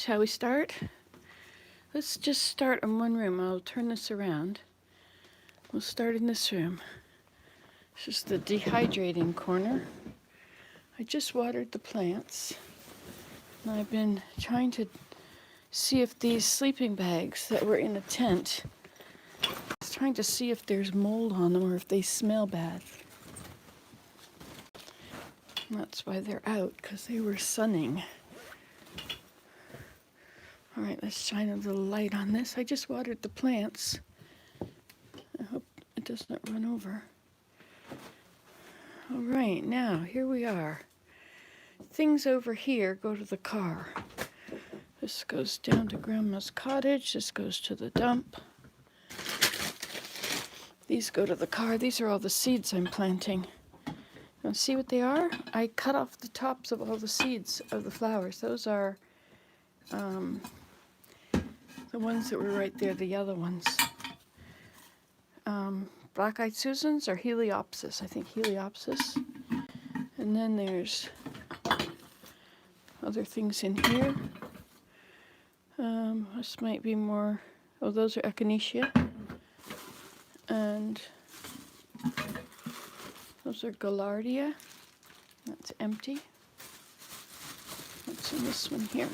Shall we start? Let's just start in one room. I'll turn this around. We'll start in this room. This is the dehydrating corner. I just watered the plants. And I've been trying to see if these sleeping bags that were in a tent, I was trying to see if there's mold on them or if they smell bad. And that's why they're out, because they were sunning. All right, let's shine a little light on this. I just watered the plants. I hope it doesn't run over. All right, now here we are. Things over here go to the car. This goes down to Grandma's cottage. This goes to the dump. These go to the car. These are all the seeds I'm planting. You want to see what they are? I cut off the tops of all the seeds of the flowers. Those are the ones that were right there, the yellow ones. Black-eyed Susans are Heliopsis. I think Heliopsis. And then there's other things in here. This might be more, oh, those are Echinacea. And those are Gaillardia. That's empty. What's in this one here?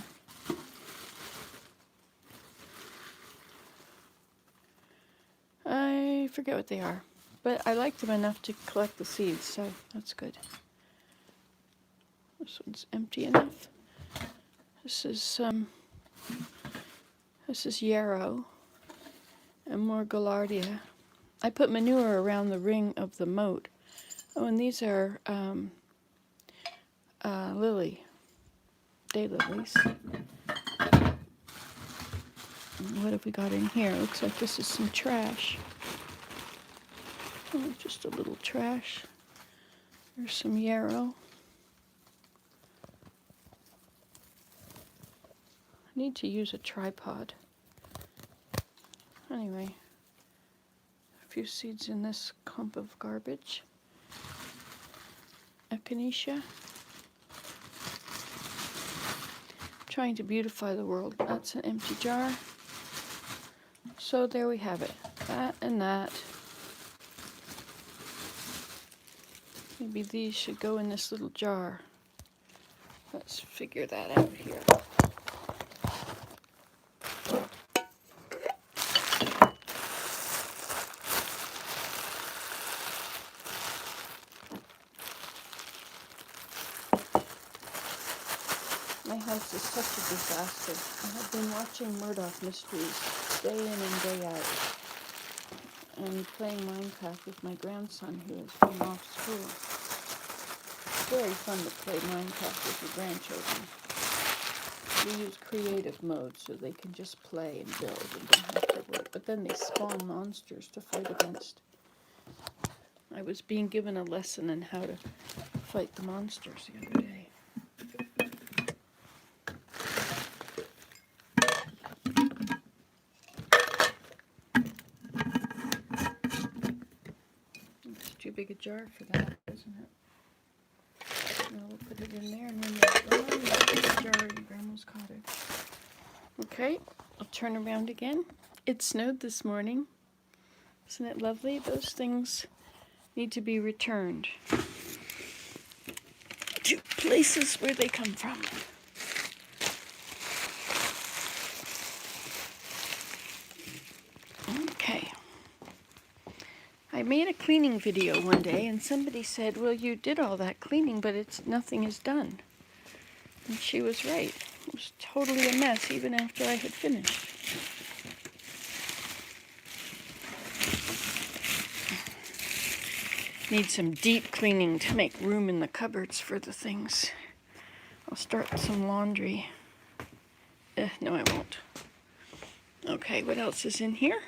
I forget what they are, but I like them enough to collect the seeds, so that's good. This one's empty enough. This is yarrow and more Gaillardia. I put manure around the ring of the moat. Oh, and these are lily, daylilies. What have we got in here? Looks like this is some trash. Oh, just a little trash. There's some yarrow. I need to use a tripod. Anyway, a few seeds in this clump of garbage. Echinacea. Trying to beautify the world. That's an empty jar. So there we have it. That and that. Maybe these should go in this little jar. Let's figure that out here. My house is such a disaster. I have been watching Murdoch Mysteries day in and day out, and playing Minecraft with my grandson who has been off school. It's very fun to play Minecraft with your grandchildren. We use creative mode so they can just play and build and don't have to work, but then they spawn monsters to fight against. I was being given a lesson on how to fight the monsters the other day. Too big a jar for that, isn't it? Now we'll put it in there, and then we'll put the jar in Grandma's cottage. Okay, I'll turn around again. It snowed this morning. Isn't it lovely? Those things need to be returned to places where they come from. Okay. I made a cleaning video one day, and somebody said, well, you did all that cleaning, but nothing is done. And she was right. It was totally a mess, even after I had finished. Need some deep cleaning to make room in the cupboards for the things. I'll start some laundry. No, I won't. Okay, what else is in here?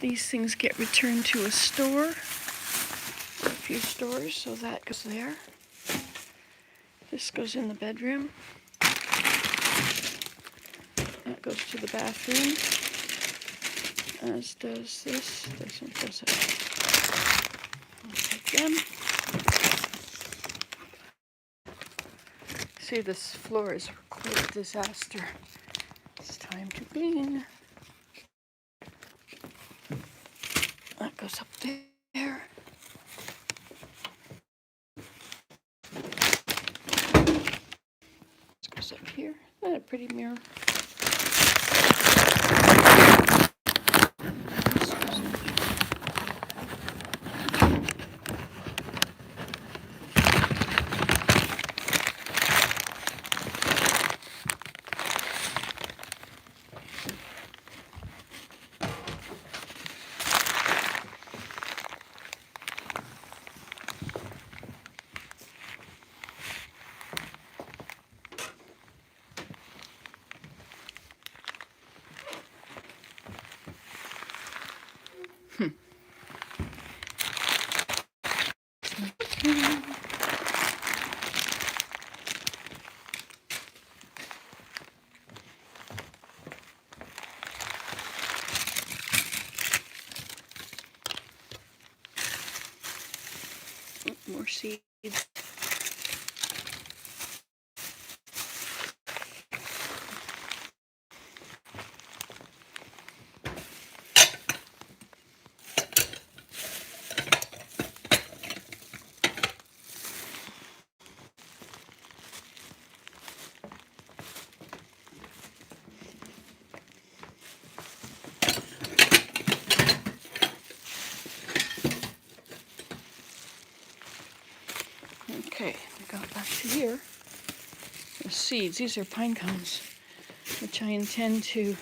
These things get returned to a store, or a few stores, so that goes there. This goes in the bedroom. That goes to the bathroom, as does this. This one does it. I'll take them. See, this floor is Great disaster. It's time to clean. That goes up there. This goes up here. Isn't that a pretty mirror? More seeds. Okay, we got back to here. The seeds, these are pine cones, which I intend to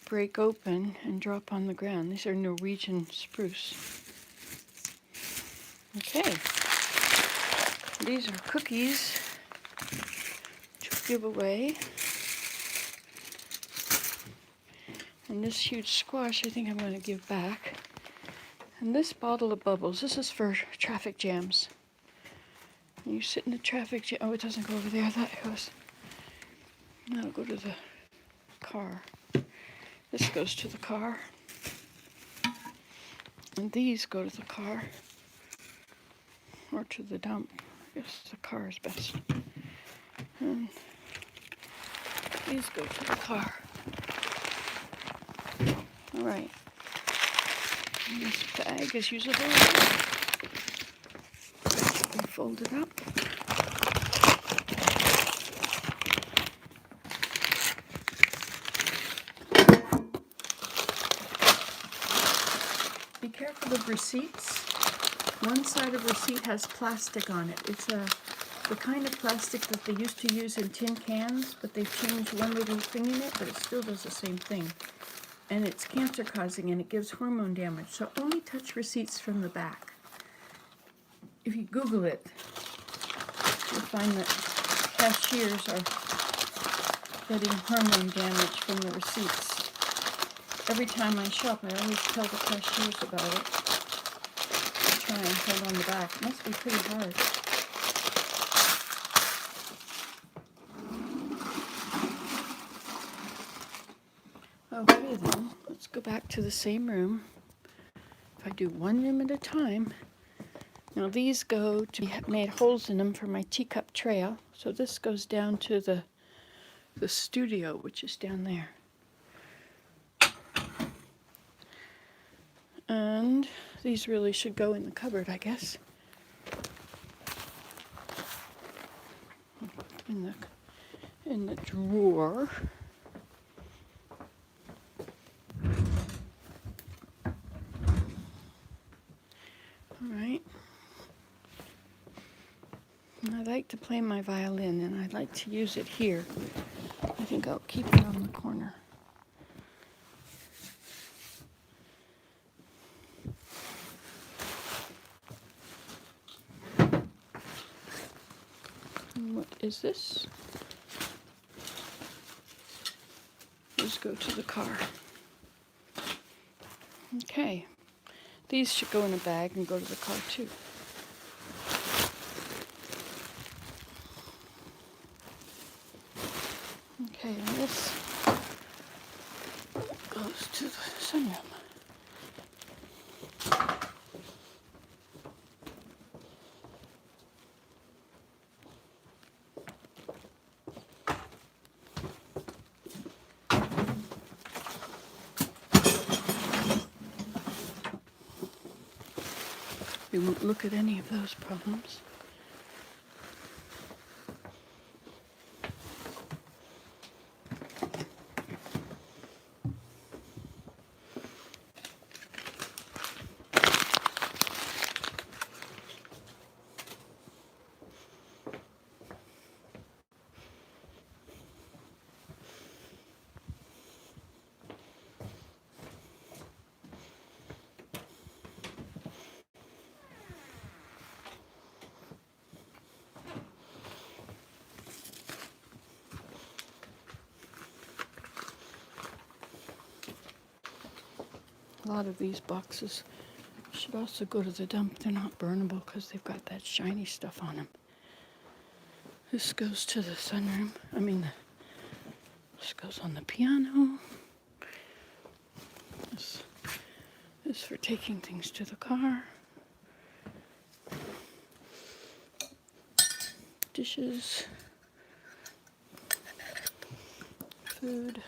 break open and drop on the ground. These are Norwegian spruce. Okay, these are cookies to give away. And this huge squash I think I'm going to give back. And this bottle of bubbles, this is for traffic jams. You sit in the traffic jam. Oh, it doesn't go over there. That goes. No, it'll go to the car. This goes to the car. And these go to the car. Or to the dump. I guess the car is best. And these go to the car. All right. And this bag is usable. We fold it up. Be careful of receipts. One side of receipt has plastic on it. It's the kind of plastic that they used to use in tin cans, but they've changed one little thing in it, but it still does the same thing. And it's cancer causing and it gives hormone damage. So only touch receipts from the back. If you Google it, you'll find that cashiers are getting hormone damage from the receipts. Every time I shop, I always tell the cashiers about it. I try and hold on the back. It must be pretty hard. Okay then, let's go back to the same room. If I do one room at a time. Now these go to be made holes in them for my teacup trail. So this goes down to the studio, which is down there. And these really should go in the cupboard, I guess. In the drawer. All right. And I like to play my violin, and I like to use it here. I think I'll keep it on the corner. And what is this? These go to the car. Okay. These should go in a bag and go to the car too. Okay, and this goes to the sunroom. We won't look at any of those problems. A lot of these boxes should also go to the dump. They're not burnable because they've got that shiny stuff on them. This goes to the sunroom. This goes on the piano. This is for taking things to the car. Dishes. Food.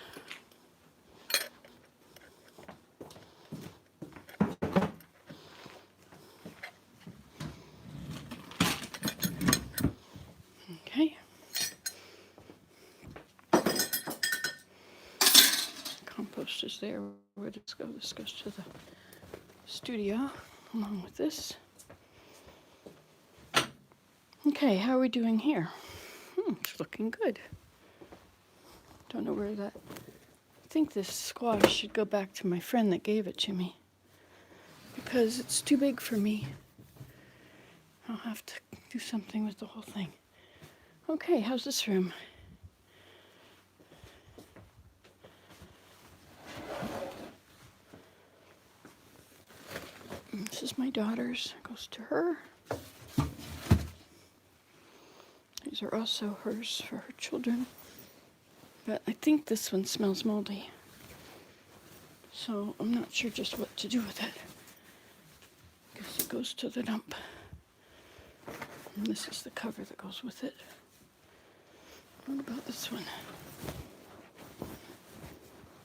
Okay. Compost is there. Where does this go? This goes to the studio along with this. Okay, how are we doing here? It's looking good. Don't know where that... I think this squash should go back to my friend that gave it to me because it's too big for me. I'll have to do something with the whole thing. Okay, how's this room? This is my daughter's. It goes to her. These are also hers for her children. But I think this one smells moldy. So I'm not sure just what to do with it. Guess it goes to the dump. And this is the cover that goes with it. What about this one?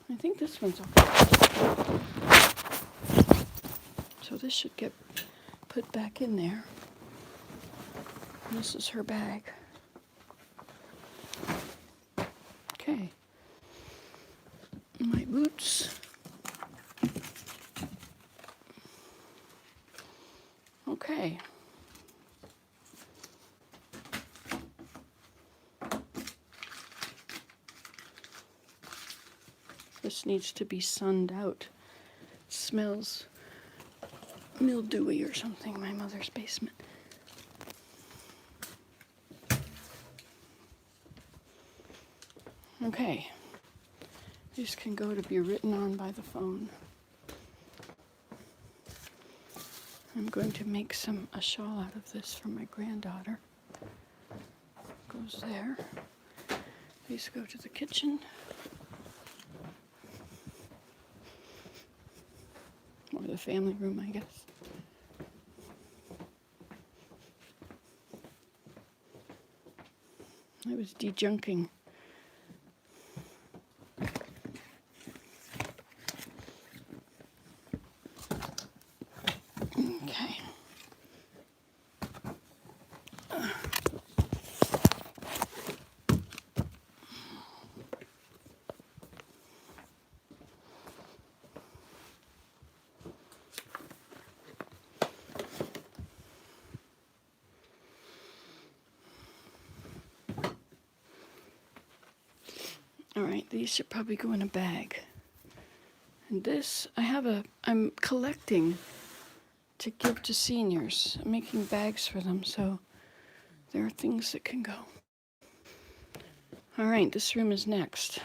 I think this one's okay. So this should get put back in there. And this is her bag. Okay. My boots. Okay. This needs to be sunned out. It smells mildewy or something, my mother's basement. Okay. These can go to be written on by the phone. I'm going to make a shawl out of this for my granddaughter. Goes there. These go to the kitchen. Or the family room, I guess. I was de-junking. Okay. All right, these should probably go in a bag. And this, I'm collecting to give to seniors. I'm making bags for them, so there are things that can go. All right, this room is next.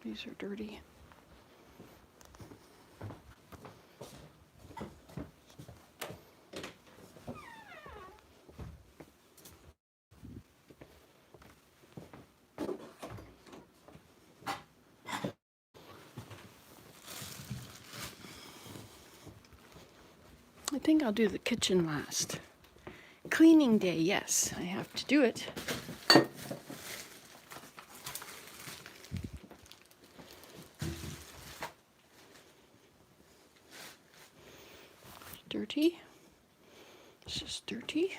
These are dirty. I think I'll do the kitchen last. Cleaning day, yes, I have to do it. dirty. This is dirty.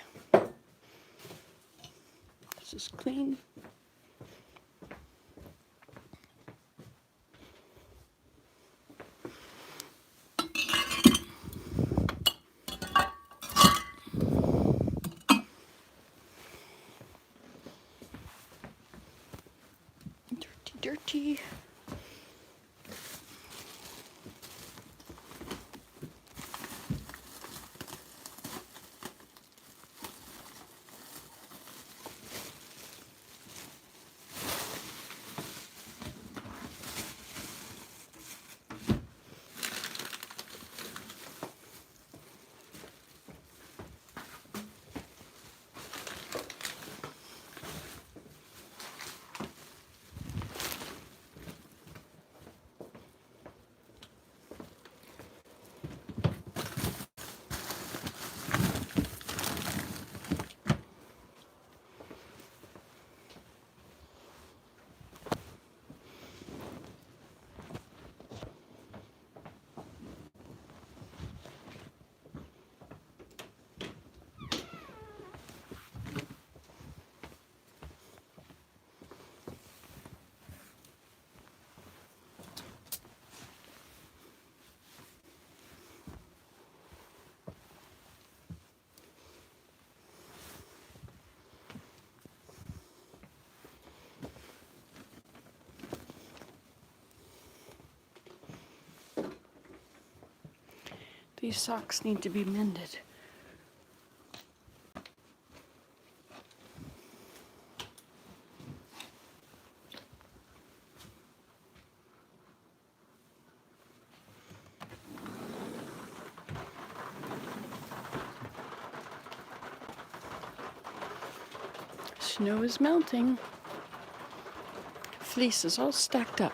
This is clean. Dirty. These socks need to be mended. Snow is melting. Fleece is all stacked up.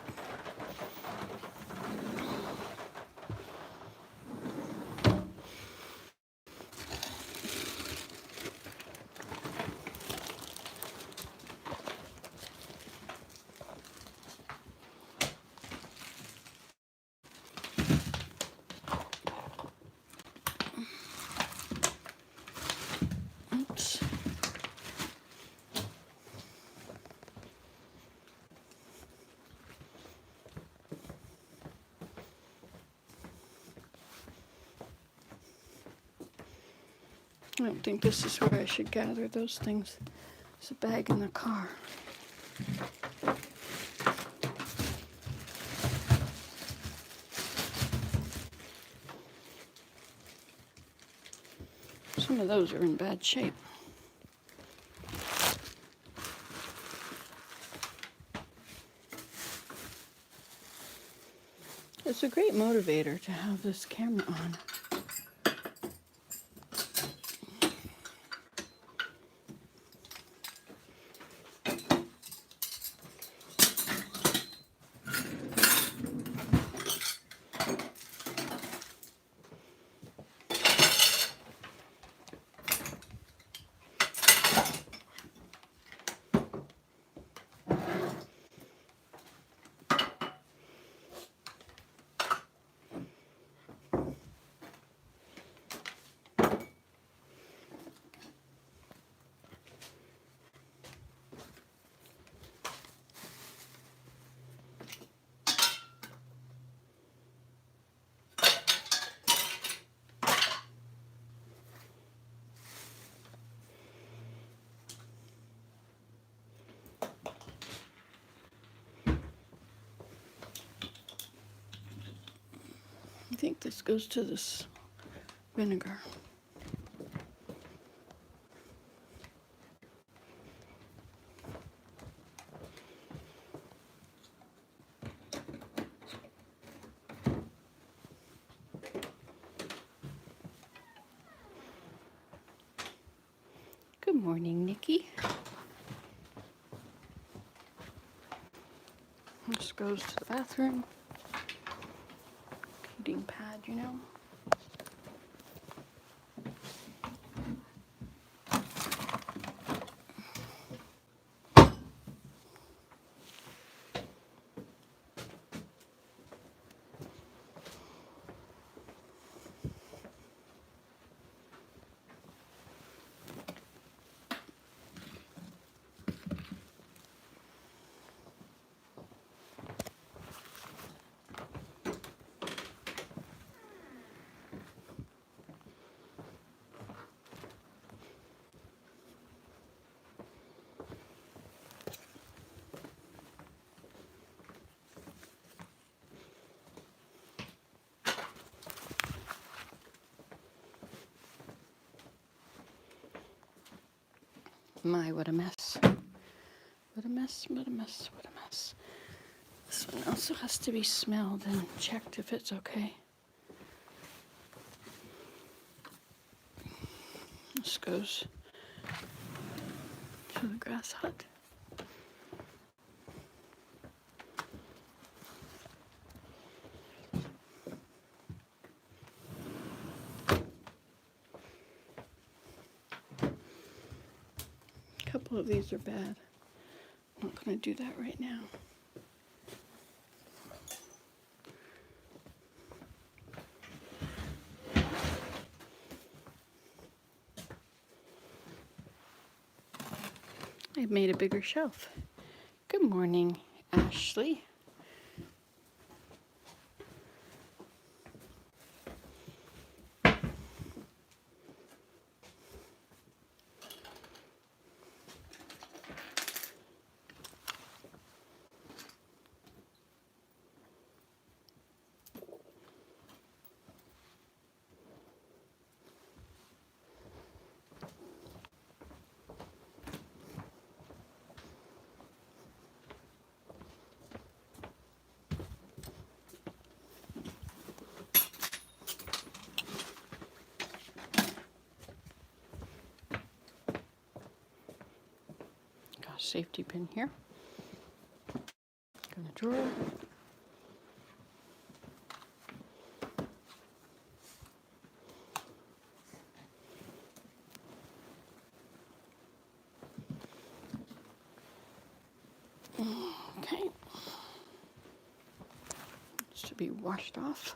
Oops. I don't think this is where I should gather those things. There's a bag in the car. Some of those are in bad shape. It's a great motivator to have this camera on. I think this goes to this vinegar. Good morning, Nikki. This goes to the bathroom. Heating pad, you know. My, what a mess. What a mess, what a mess, what a mess. This one also has to be smelled and checked if it's okay. This goes to the grass hut. A couple of these are bad. I'm not going to do that right now. I've made a bigger shelf. Good morning, Ashley. Got a safety pin here. Got a drawer. Okay. It's to be washed off.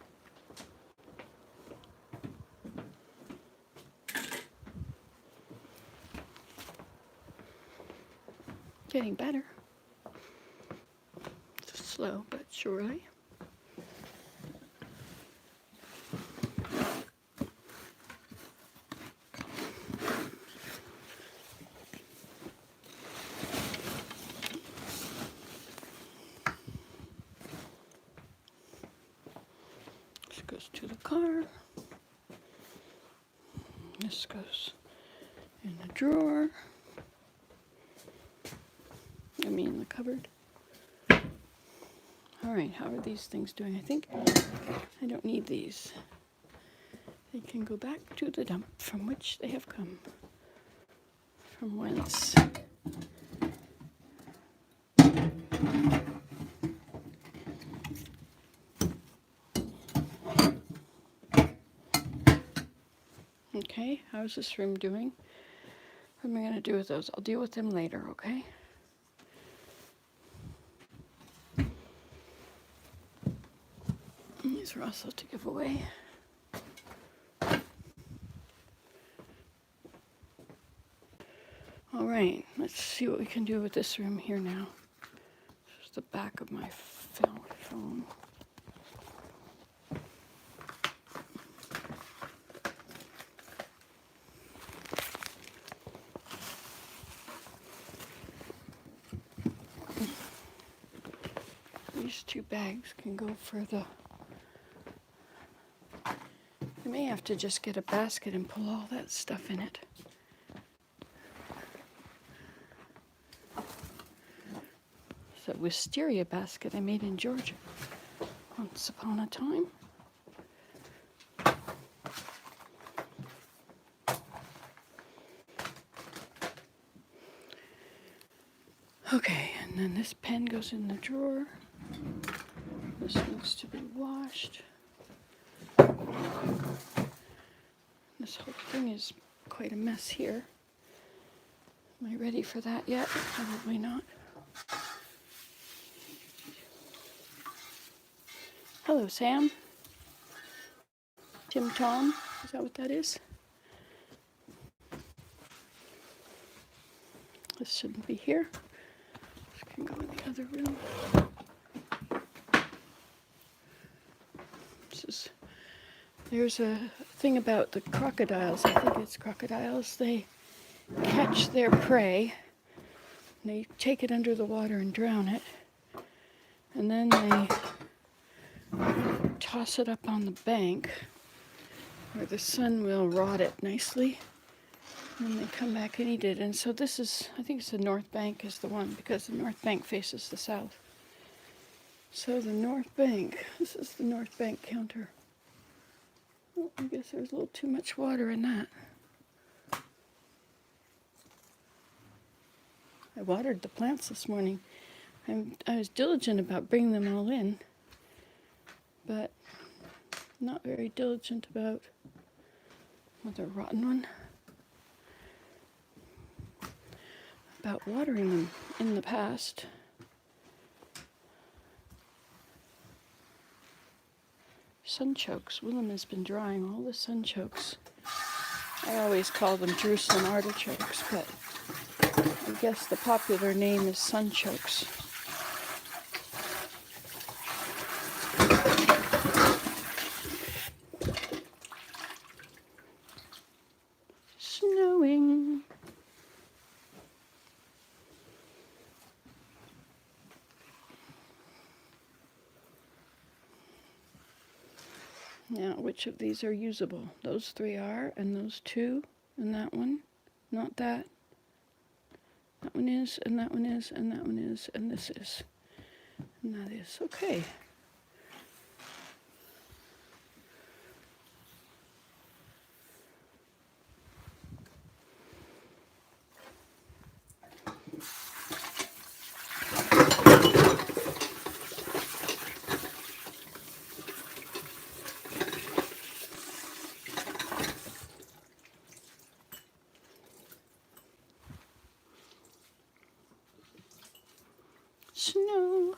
Getting better. It's slow but surely. This goes to the car. This goes in the drawer. I mean the cupboard. All right, how are these things doing? I think I don't need these. They can go back to the dump from which they have come. From whence. Okay, how's this room doing? What am I going to do with those? I'll deal with them later, okay? These are also to give away. All right, let's see what we can do with this room here now. This is the back of my phone. These two bags can go for the... I may have to just get a basket and pull all that stuff in it. It's a wisteria basket I made in Georgia once upon a time. Okay, and then this pen goes in the drawer. This needs to be washed. This whole thing is quite a mess here. Am I ready for that yet? Probably not. Hello, Sam. Tim Tom, is that what that is? This shouldn't be here. This can go in the other room. There's a thing about the crocodiles. I think it's crocodiles. They catch their prey. They take it under the water and drown it. And then they toss it up on the bank where the sun will rot it nicely. And they come back and eat it. And so this is, I think it's the north bank is the one, because the north bank faces the south. So the north bank, this is the north bank counter. Oh, I guess there's a little too much water in that. I watered the plants this morning. I was diligent about bringing them all in, but not very diligent about another rotten one. About watering them in the past. Sunchokes. Willem has been drying all the sunchokes. I always call them Jerusalem artichokes, but I guess the popular name is sunchokes. Snowing. Now, which of these are usable? Those three are, and those two, and that one. Not that. That one is, and that one is, and that one is, and this is. And that is. Okay. Snow.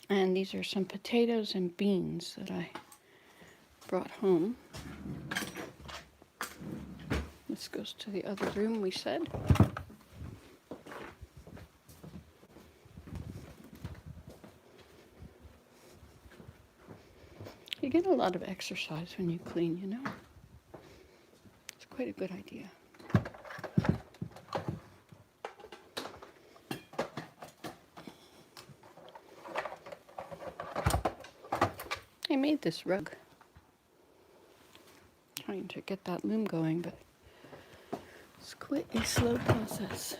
And these are some potatoes and beans that I brought home. This goes to the other room, we said. You get a lot of exercise when you clean, you know? It's quite a good idea. I made this rug. Trying to get that loom going, but it's quite a slow process.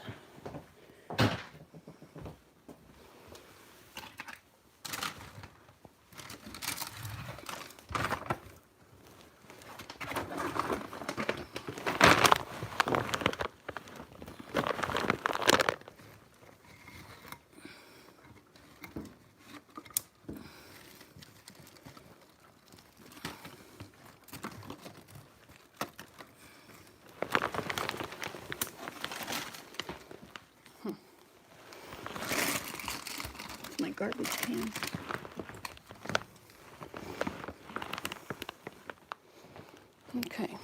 My garbage can. Okay.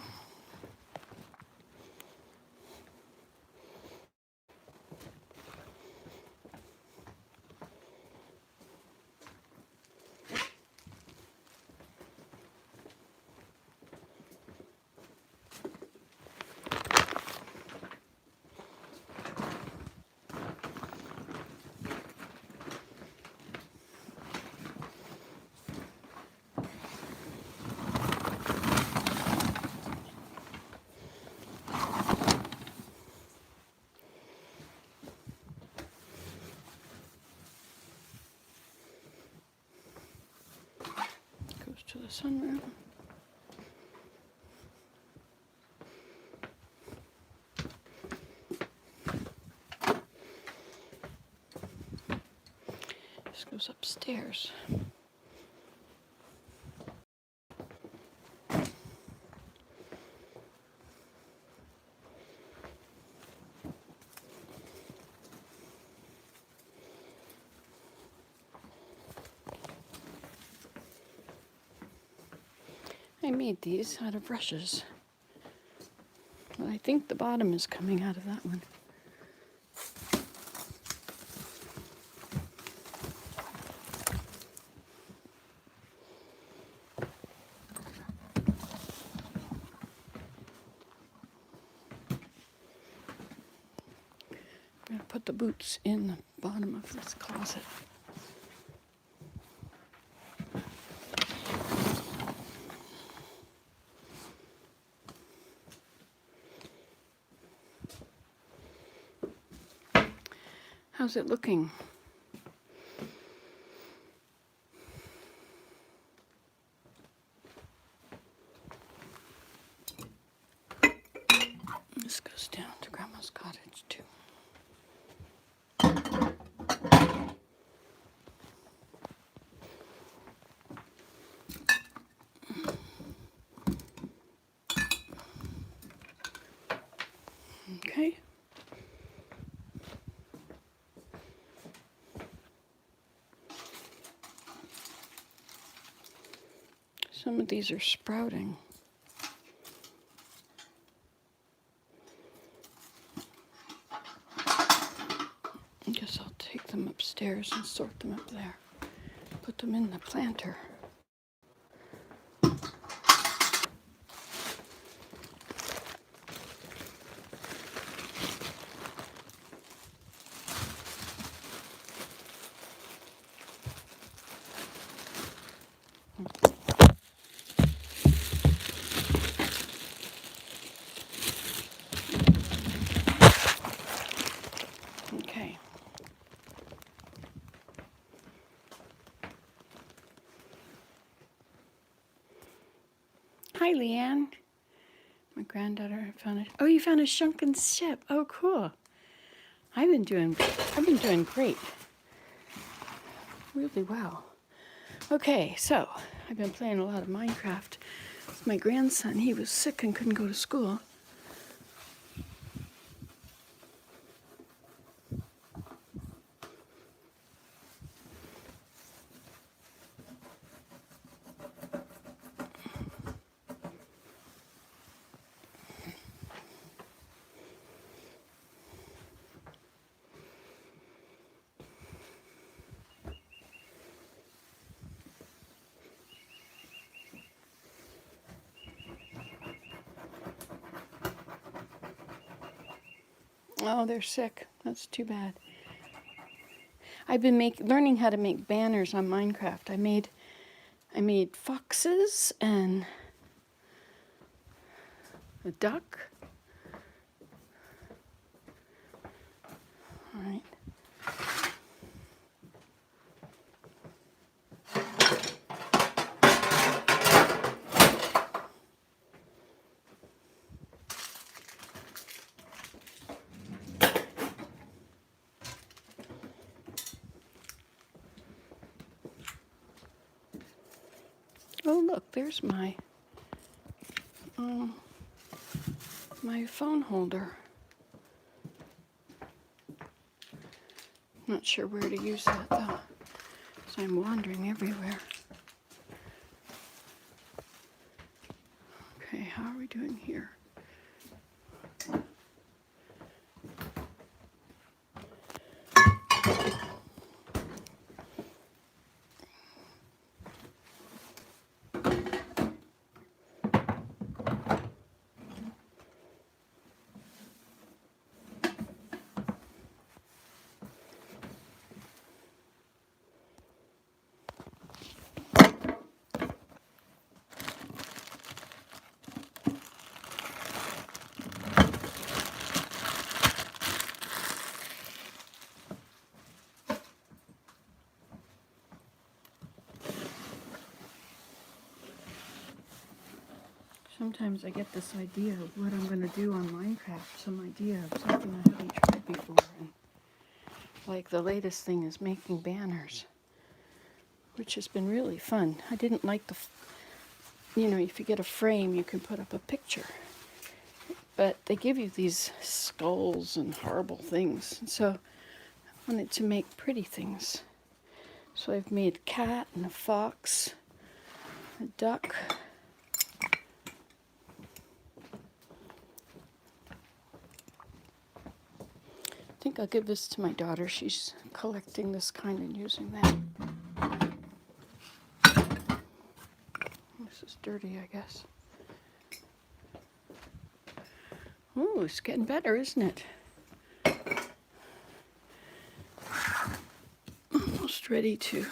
Goes to the sunroom. This goes upstairs. I made these out of rushes. But I think the bottom is coming out of that one. I'm going to put the boots in the bottom of this closet. How's it looking? This goes down to Grandma's cottage too. Okay. Some of these are sprouting. I guess I'll take them upstairs and sort them up there. Put them in the planter. Okay. Hi, Leanne. My granddaughter found it. Oh, you found a shrunken ship. Oh, cool. I've been doing great. Really well. Okay, so I've been playing a lot of Minecraft with my grandson. He was sick and couldn't go to school. Oh, they're sick. That's too bad. I've been learning how to make banners on Minecraft. I made foxes and a duck. All right. Oh, look, there's my phone holder. Not sure where to use that though, so I'm wandering everywhere. Okay, how are we doing here? Sometimes I get this idea of what I'm going to do on Minecraft, some idea of something I haven't tried before. And like the latest thing is making banners, which has been really fun. I didn't like if you get a frame, you can put up a picture. But they give you these skulls and horrible things. And so I wanted to make pretty things. So I've made a cat and a fox, a duck, I'll give this to my daughter. She's collecting this kind and using that. This is dirty, I guess. Ooh, it's getting better, isn't it? Almost ready to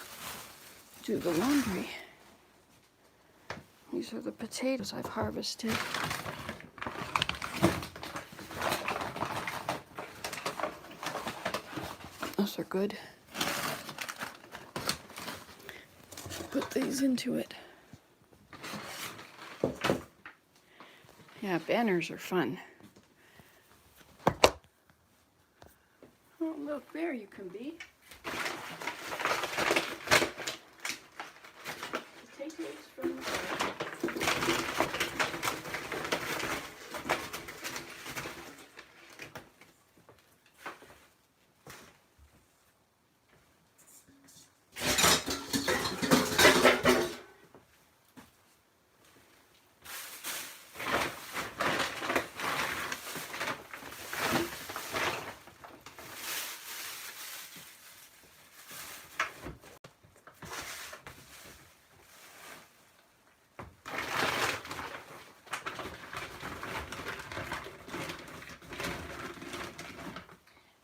do the laundry. These are the potatoes I've harvested. Those are good. Put these into it. Yeah, banners are fun. Oh, look, there you can be. Potatoes from the garden.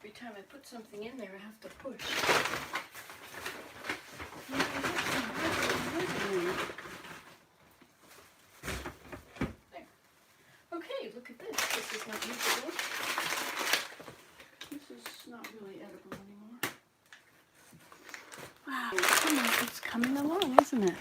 Every time I put something in there, I have to push. There. Okay, look at this. This is not usable. This is not really edible anymore. Wow, it's coming along, isn't it?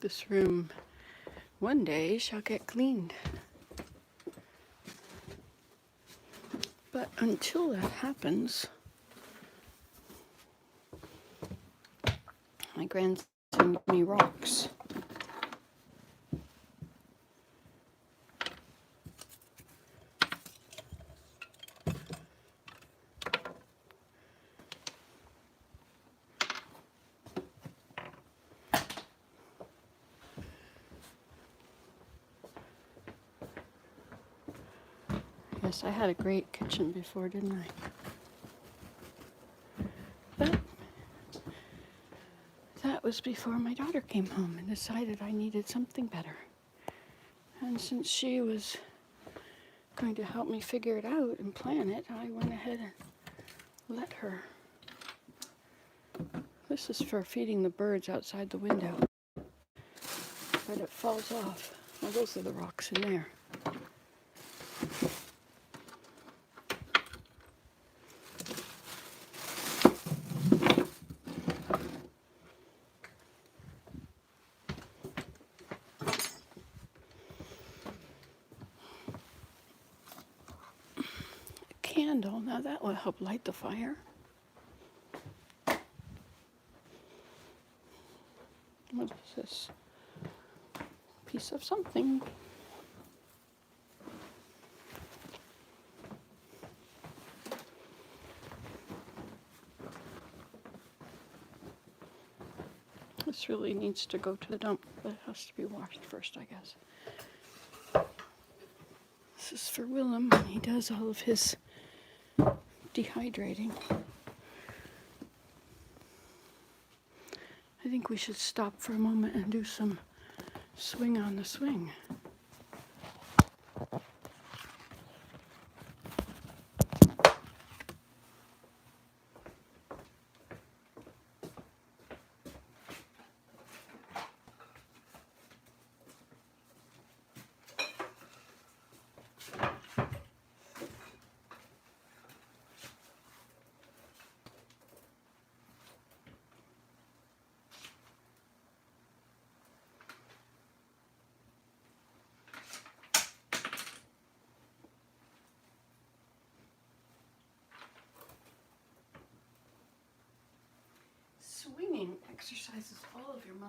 This room one day shall get cleaned. But until that happens, my grandson gave me rocks. Yes, I had a great kitchen before, didn't I? But that was before my daughter came home and decided I needed something better. And since she was going to help me figure it out and plan it, I went ahead and let her. This is for feeding the birds outside the window. But it falls off. Well, those are the rocks in there. Candle. Now that will help light the fire. What is this? Piece of something. This really needs to go to the dump, but it has to be washed first, I guess. This is for Willem. He does all of his dehydrating. I think we should stop for a moment and do some swing on the swing.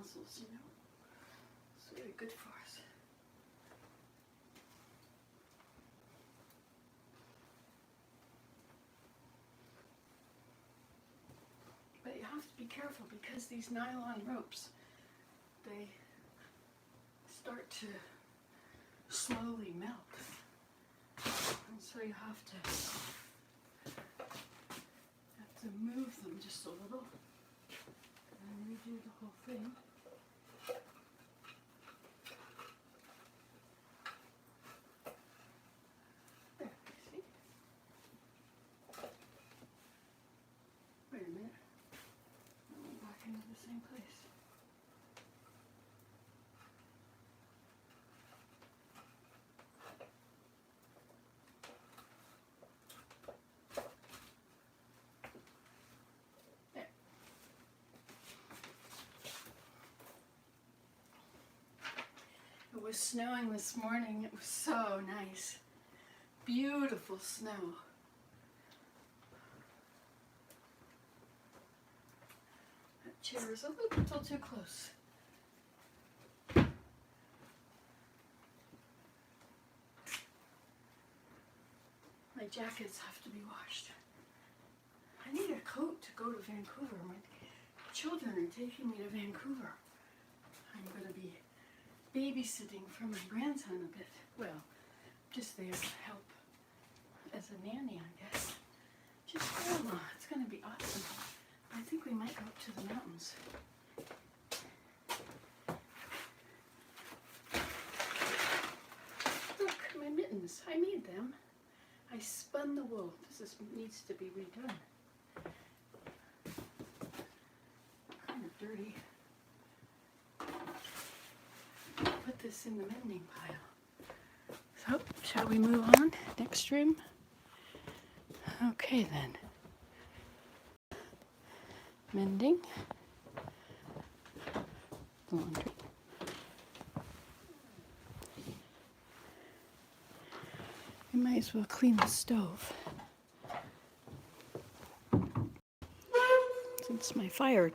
muscles, you know. It's very good for us. But you have to be careful because these nylon ropes, they start to slowly melt. And so you have to move them just a little and redo the whole thing. There, see? Wait a minute. I went back into the same place. It was snowing this morning. It was so nice. Beautiful snow. That chair is a little too close. My jackets have to be washed. I need a coat to go to Vancouver. My children are taking me to Vancouver. I'm going to be babysitting for my grandson a bit. Well, just there to help as a nanny, I guess. Just grandma. It's going to be awesome. I think we might go up to the mountains. Look, my mittens. I made them. I spun the wool. This needs to be redone. Kind of dirty. Put this in the mending pile. So, shall we move on? Next room? Okay then. Mending. Laundry. We might as well clean the stove. Since my fire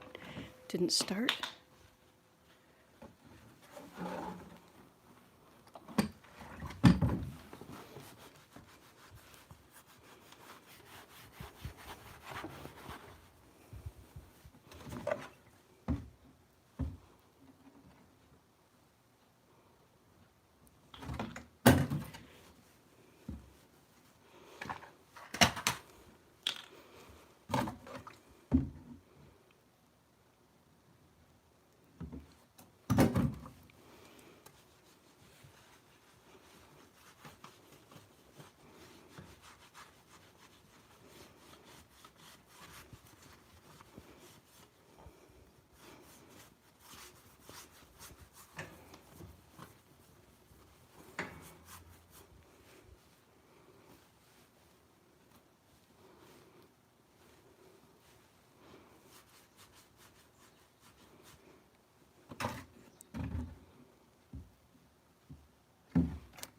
didn't start.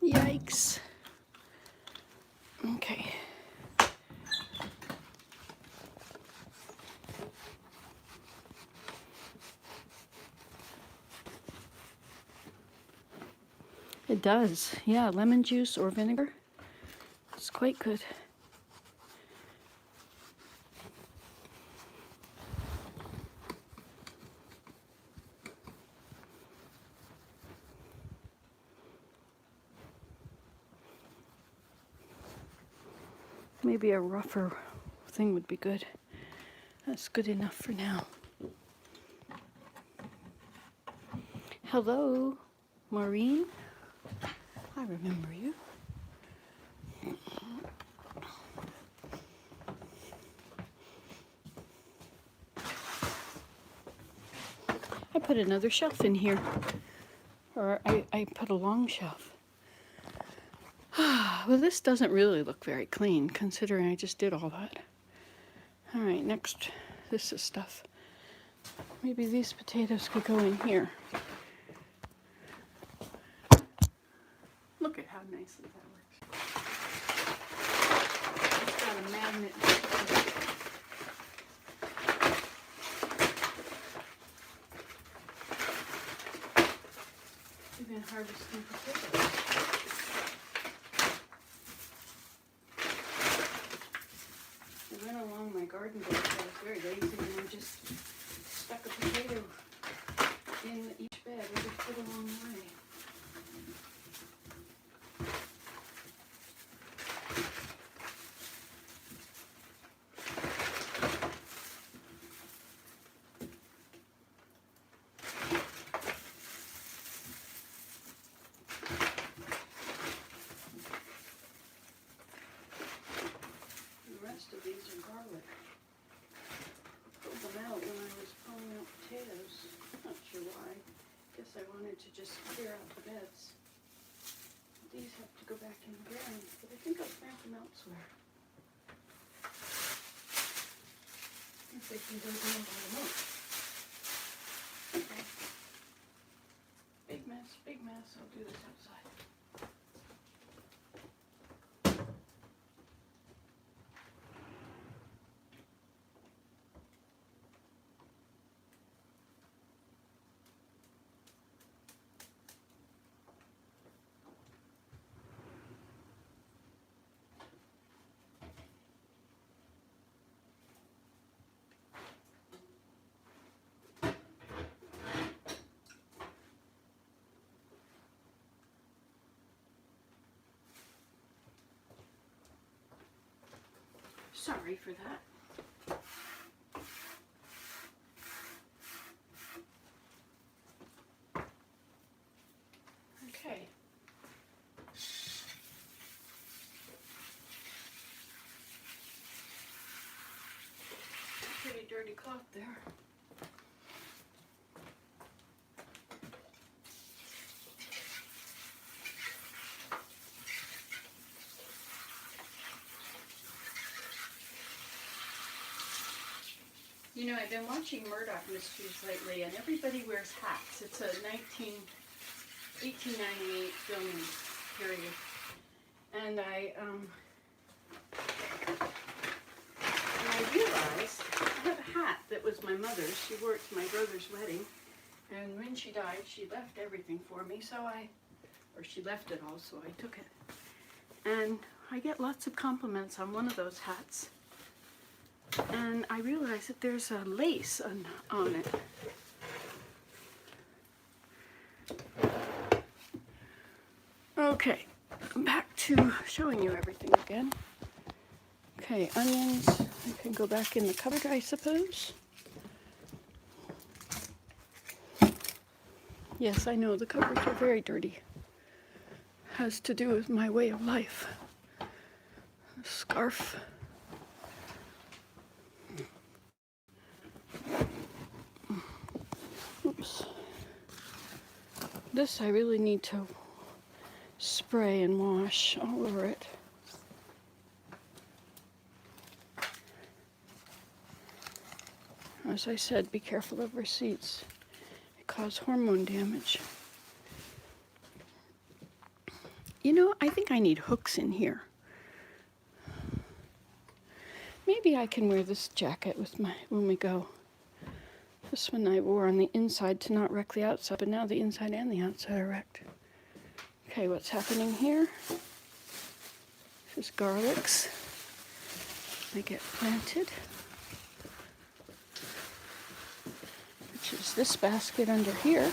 Yikes. Okay. It does. Yeah, lemon juice or vinegar. It's quite good. Maybe a rougher thing would be good. That's good enough for now. Hello, Maureen. I remember you. I put another shelf in here. Or I put a long shelf. Well, this doesn't really look very clean, considering I just did all that. All right, next, this is stuff. Maybe these potatoes could go in here. Look at how nicely that works. It's got a magnet. been harvesting potatoes. I went along my garden bed, so I was very lazy, and I just stuck a potato in each bed. It just put a long way. Of these are garlic. I pulled them out when I was pulling out potatoes. Not sure why. Guess I wanted to just clear out the beds. These have to go back in the ground, but I think I'll plant them elsewhere. If they can go down by the month. Okay. Big mess, big mess. I'll do this outside. Sorry for that. Okay. Pretty dirty cloth there. You know, I've been watching Murdoch Mysteries lately, and everybody wears hats. It's a 1898 filming period. And I realized I have a hat that was my mother's. She wore it to my brother's wedding. And when she died, she left everything for me, or she left it all, so I took it. And I get lots of compliments on one of those hats. And I realized that there's a lace on it. Okay, back to showing you everything again. Okay, onions, I can go back in the cupboard, I suppose. Yes, I know, the cupboards are very dirty. Has to do with my way of life. A scarf. Oops. This I really need to spray and wash all over it. As I said, be careful of receipts. They cause hormone damage. You know, I think I need hooks in here. Maybe I can wear this jacket when we go. This one I wore on the inside to not wreck the outside, but now the inside and the outside are wrecked. Okay, what's happening here? This is garlics. They get planted, which is this basket under here.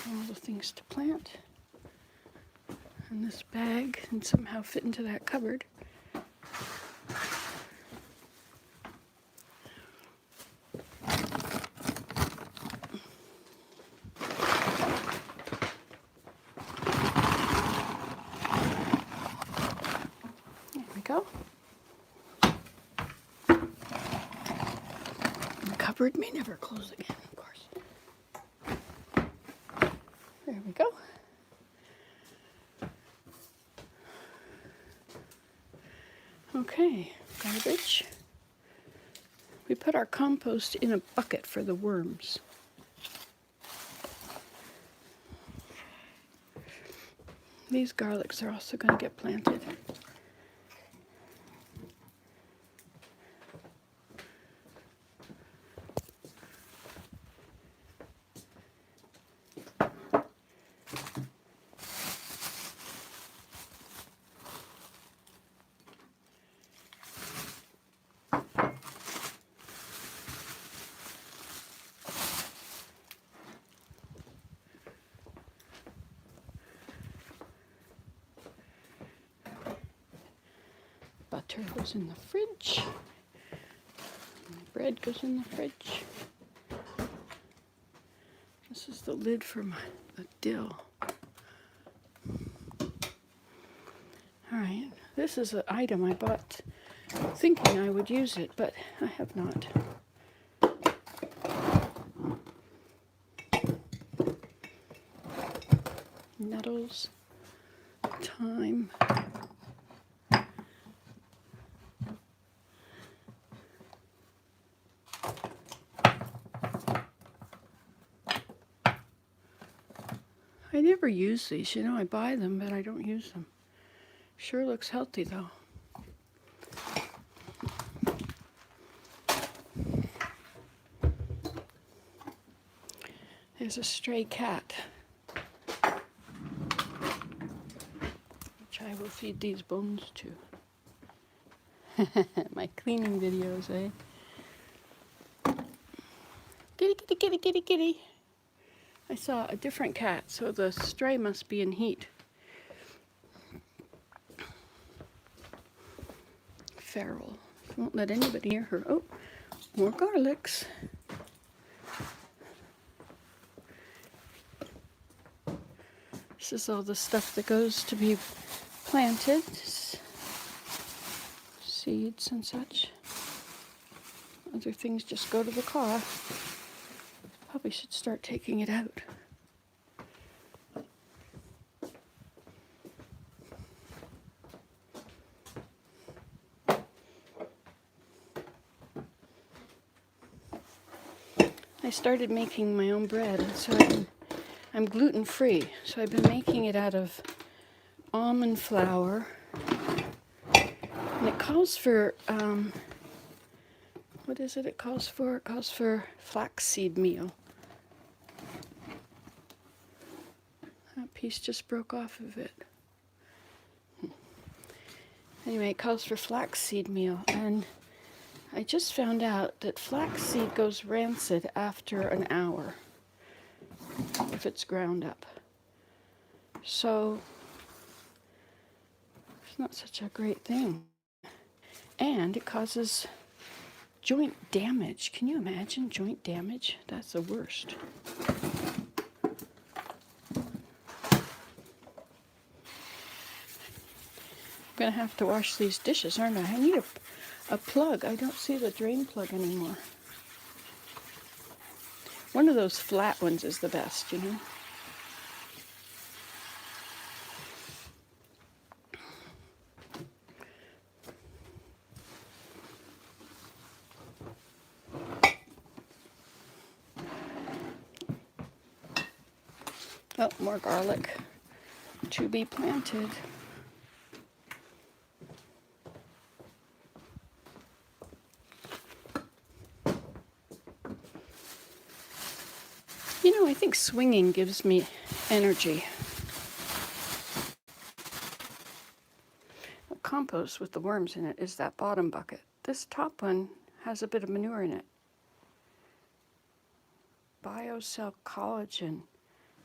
All the things to plant. And this bag can somehow fit into that cupboard. Go. The cupboard may never close again, of course. There we go. Okay, garbage. We put our compost in a bucket for the worms. These garlics are also going to get planted. butter goes in the fridge. My bread goes in the fridge. This is the lid for the dill. Alright, this is an item I bought thinking I would use it, but I have not. Nettles, thyme. I never use these, you know, I buy them, but I don't use them. Sure looks healthy though. There's a stray cat, which I will feed these bones to. My cleaning videos, eh? Kitty, kitty, kitty, kitty, kitty. I saw a different cat, so the stray must be in heat. Feral. She won't let anybody near her. Oh, more garlics. This is all the stuff that goes to be planted. Seeds and such. Other things just go to the car. Probably should start taking it out. I started making my own bread, and so I'm gluten-free. So I've been making it out of almond flour. And it calls for, what is it calls for? It calls for flaxseed meal. That piece just broke off of it. Anyway, it calls for flaxseed meal, and I just found out that flaxseed goes rancid after an hour if it's ground up. So it's not such a great thing. And it causes joint damage. Can you imagine joint damage? That's the worst. I'm gonna have to wash these dishes, aren't I? I need a plug. I don't see the drain plug anymore. One of those flat ones is the best, you know? Oh, more garlic to be planted. You know, I think swinging gives me energy. The compost with the worms in it is that bottom bucket. This top one has a bit of manure in it. Biocell collagen.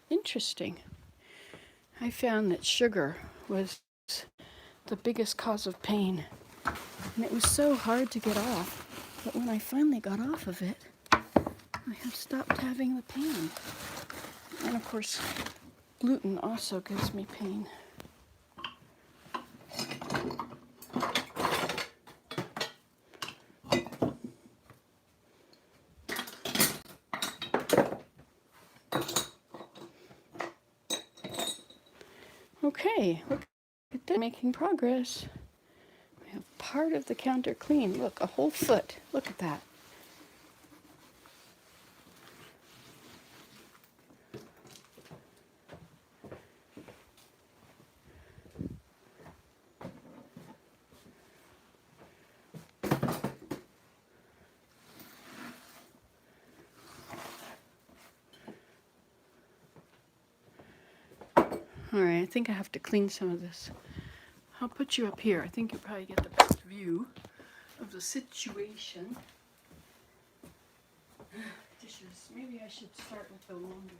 Interesting. I found that sugar was the biggest cause of pain. And it was so hard to get off. But when I finally got off of it, I have stopped having the pain. And of course, gluten also gives me pain. Okay, look at that, making progress. We have part of the counter clean. Look, a whole foot. Look at that. All right, I think I have to clean some of this. I'll put you up here. I think you'll probably get the best view of the situation. Dishes. Maybe I should start with the laundry.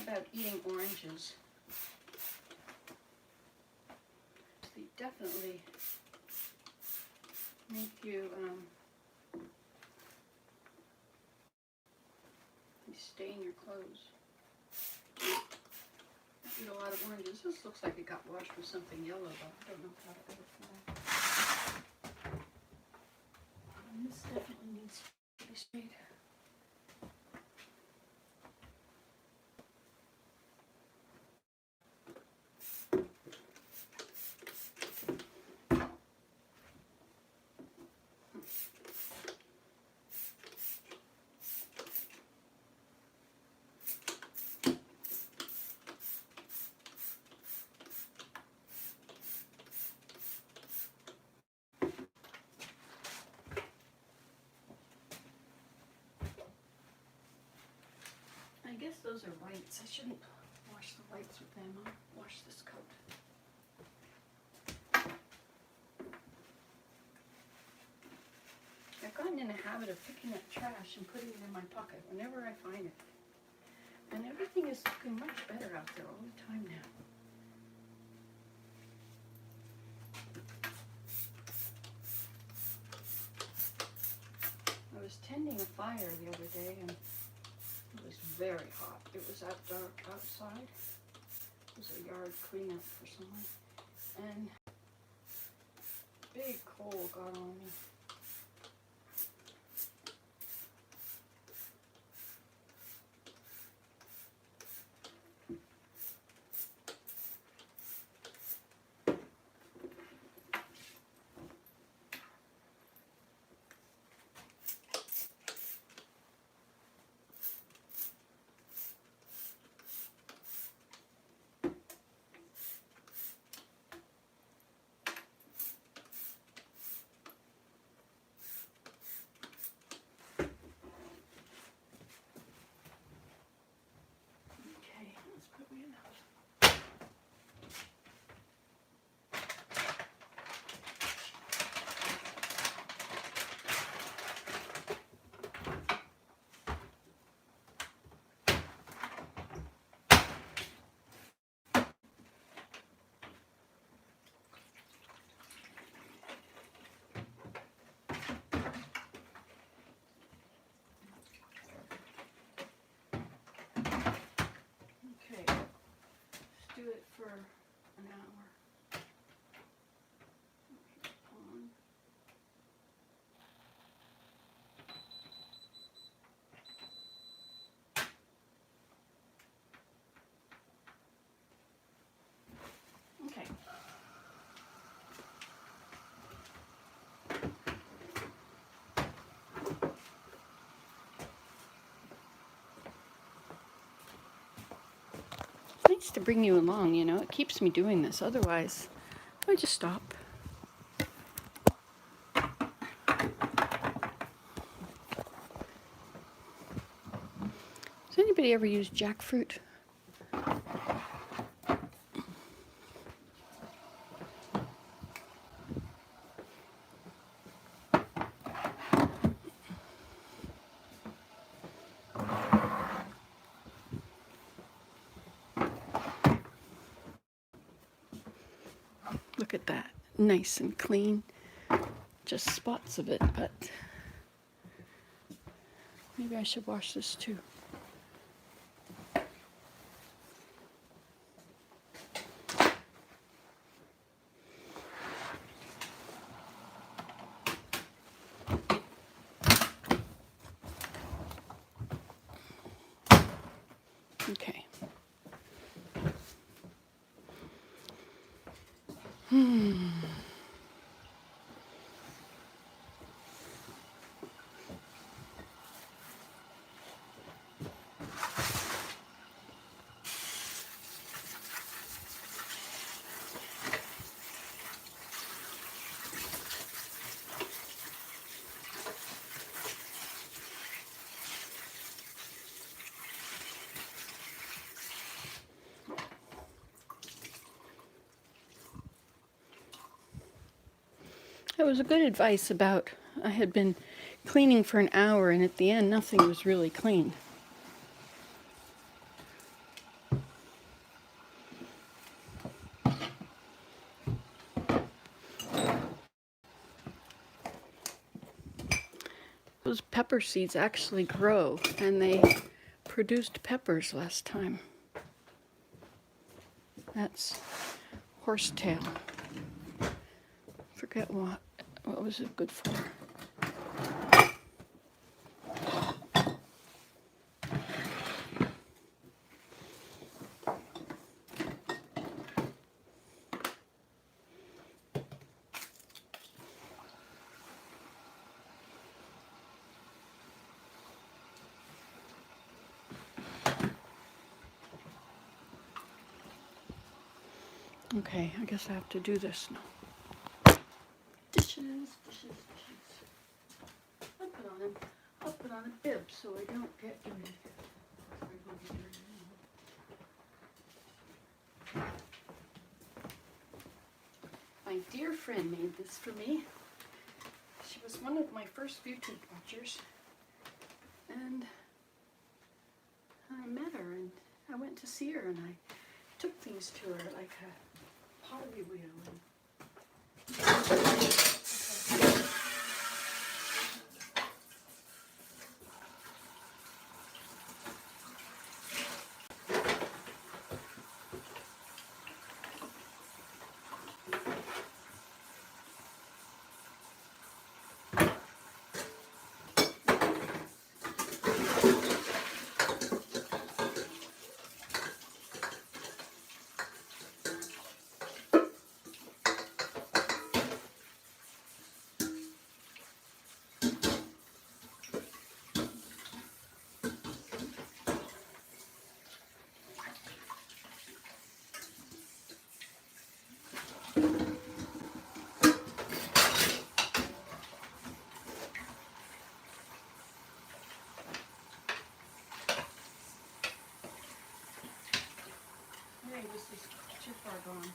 about eating oranges. They definitely make you they stain your clothes. I eat a lot of oranges. This looks like it got washed with something yellow, but I don't know how to ever fly. And this definitely needs to be sprayed. I guess those are whites. I shouldn't wash the whites with them. I'll wash this coat. I've gotten in the habit of picking up trash and putting it in my pocket whenever I find it. And everything is looking much better out there all the time now. I was tending a fire the other day and it was very hot. It was dark outside. It was a yard cleanup for someone. And big coal got on me. Do it for an hour. Okay. It's nice to bring you along, you know. It keeps me doing this. Otherwise, I just stop. Does anybody ever use jackfruit? Look at that. Nice and clean. Just spots of it, but maybe I should wash this too. Okay. That was a good advice about I had been cleaning for an hour and at the end nothing was really clean. Those pepper seeds actually grow, and they produced peppers last time. That's horsetail. Forget what was it good for. Okay, I guess I have to do this now. Dishes. I'll put on a bib so I don't get dirty. My dear friend made this for me. She was one of my first YouTube watchers, and I met her and I went to see her and I took things to her like a pottery wheel. This is too far gone.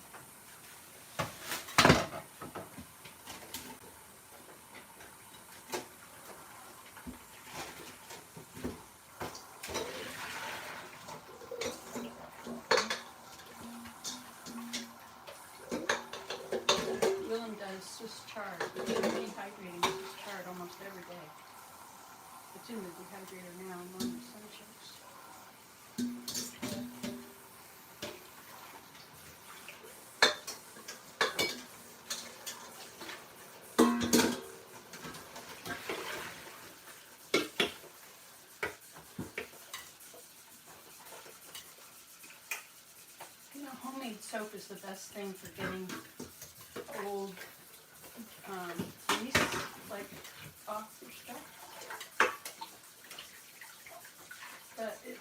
Willem does Swiss chard, dehydrating Swiss chard almost every day. It's in the dehydrator now among the sunshakes. Homemade soap is the best thing for getting old grease like off your stuff, but it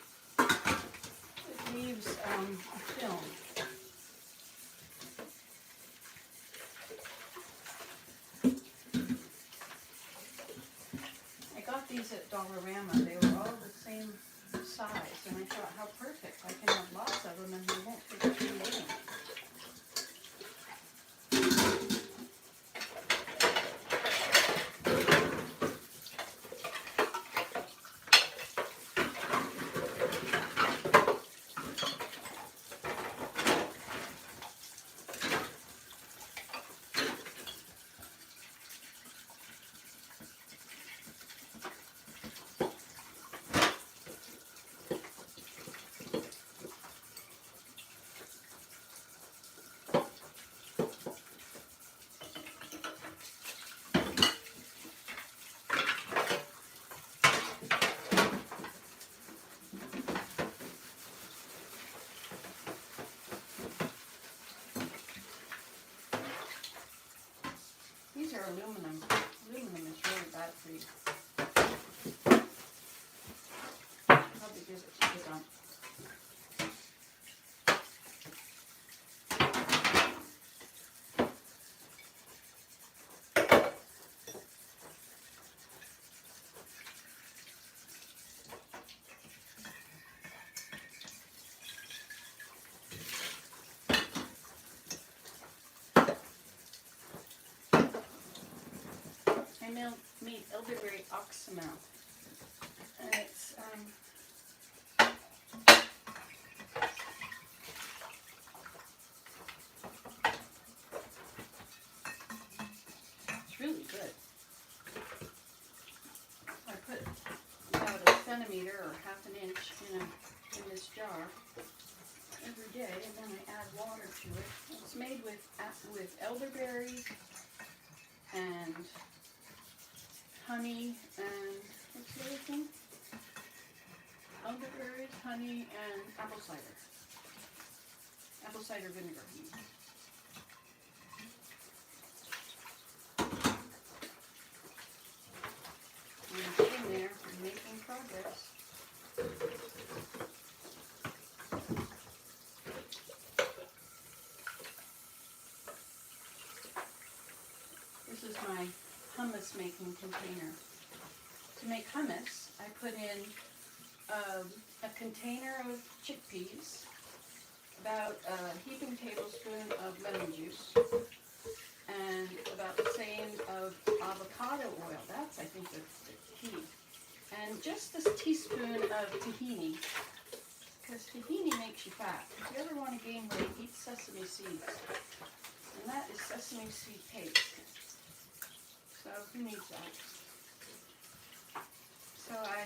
leaves a film. I got these at Dollarama. They were all the same size, and I thought, how perfect. I can have lots of them and they won't take up any room. These are aluminum. Aluminum is really bad for you. Probably gives it to the dump. I made elderberry oxymel, and it's really good. jar every day, and then I add water to it. It's made with elderberries and honey and what's the other thing? Elderberries, honey, and apple cider. Apple cider vinegar. I'm getting there. I'm making progress. This is my hummus making container. To make hummus, I put in a container of chickpeas, about a heaping tablespoon of lemon juice, and about the same of avocado oil. That's, I think, the key. And just this teaspoon of tahini, because tahini makes you fat. If you ever want to gain weight, eat sesame seeds. And that is sesame seed paste. So who needs that? So I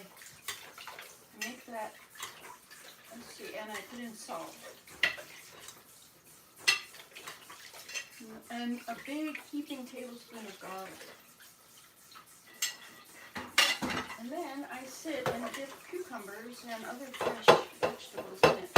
make that, let's see, and I put in salt. And a big heaping tablespoon of garlic. And then I sit and dip cucumbers and other fresh vegetables in it.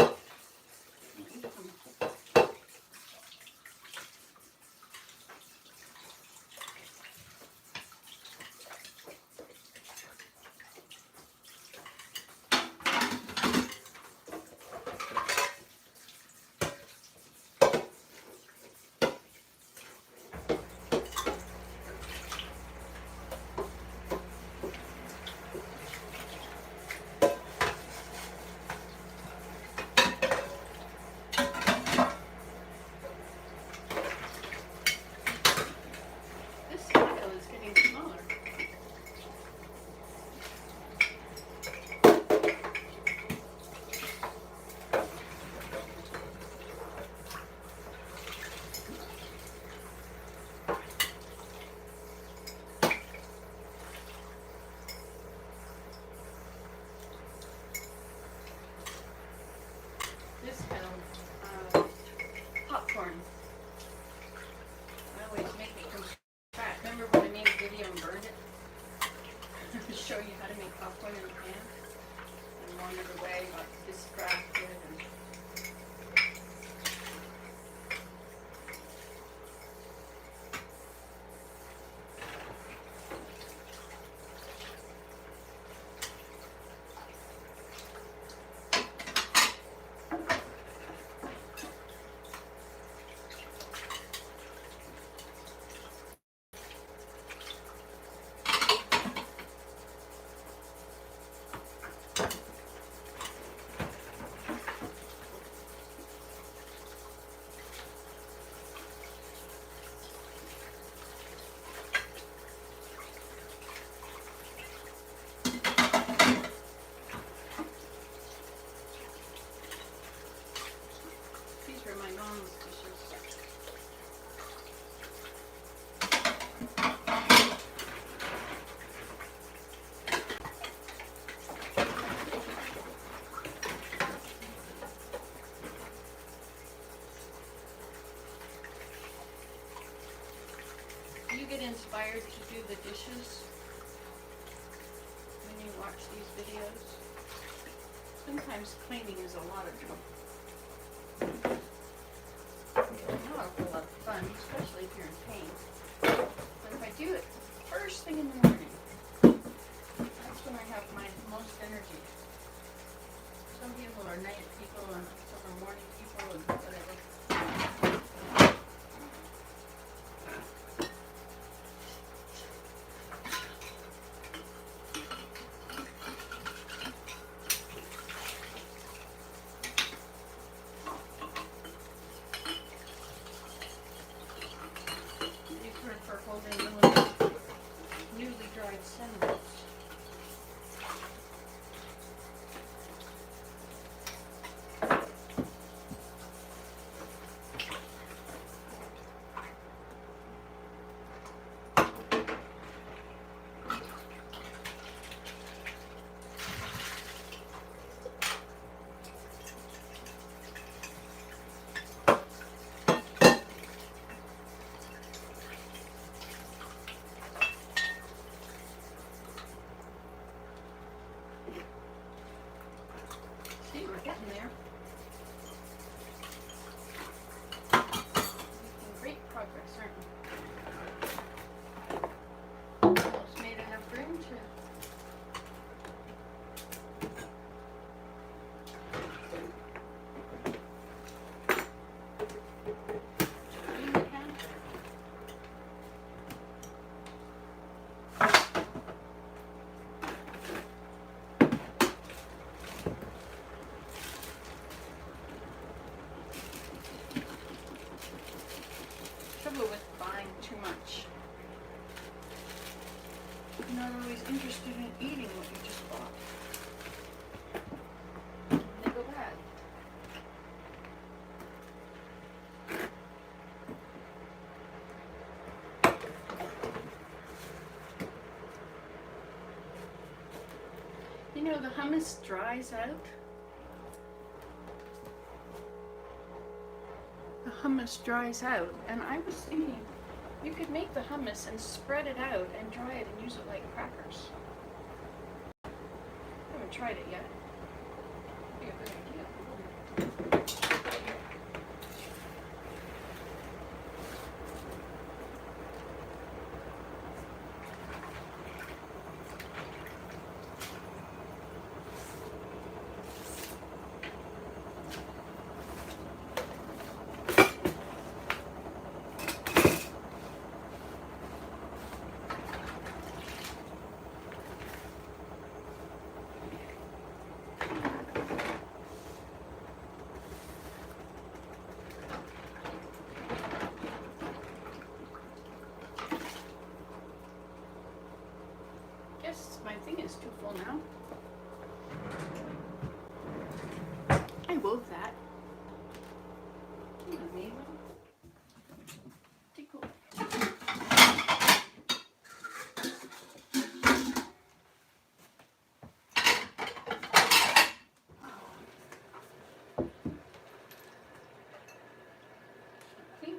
This held popcorn. I always make it from scratch. Remember when I made a video and burned it? To show you how to make popcorn in a pan? And wandered away, got distracted. And these are my mom's dishes. Do you get inspired to do the dishes when you watch these videos? Sometimes cleaning is a lot of trouble. Not a whole lot of fun, especially if you're in pain. But if I do it first thing in the morning, that's when I have my most energy. Some people are night people and some are morning people and whatever. For holding newly dried cinnamons. too much. You're not always interested in eating what you just bought. They go bad. You know, the hummus dries out. The hummus dries out, and I was thinking you could make the hummus and spread it out and dry it and use it like crackers. I haven't tried it yet. Be a good idea. Guess my thing is too full now. I wove that. Isn't that amazing? Pretty cool. See?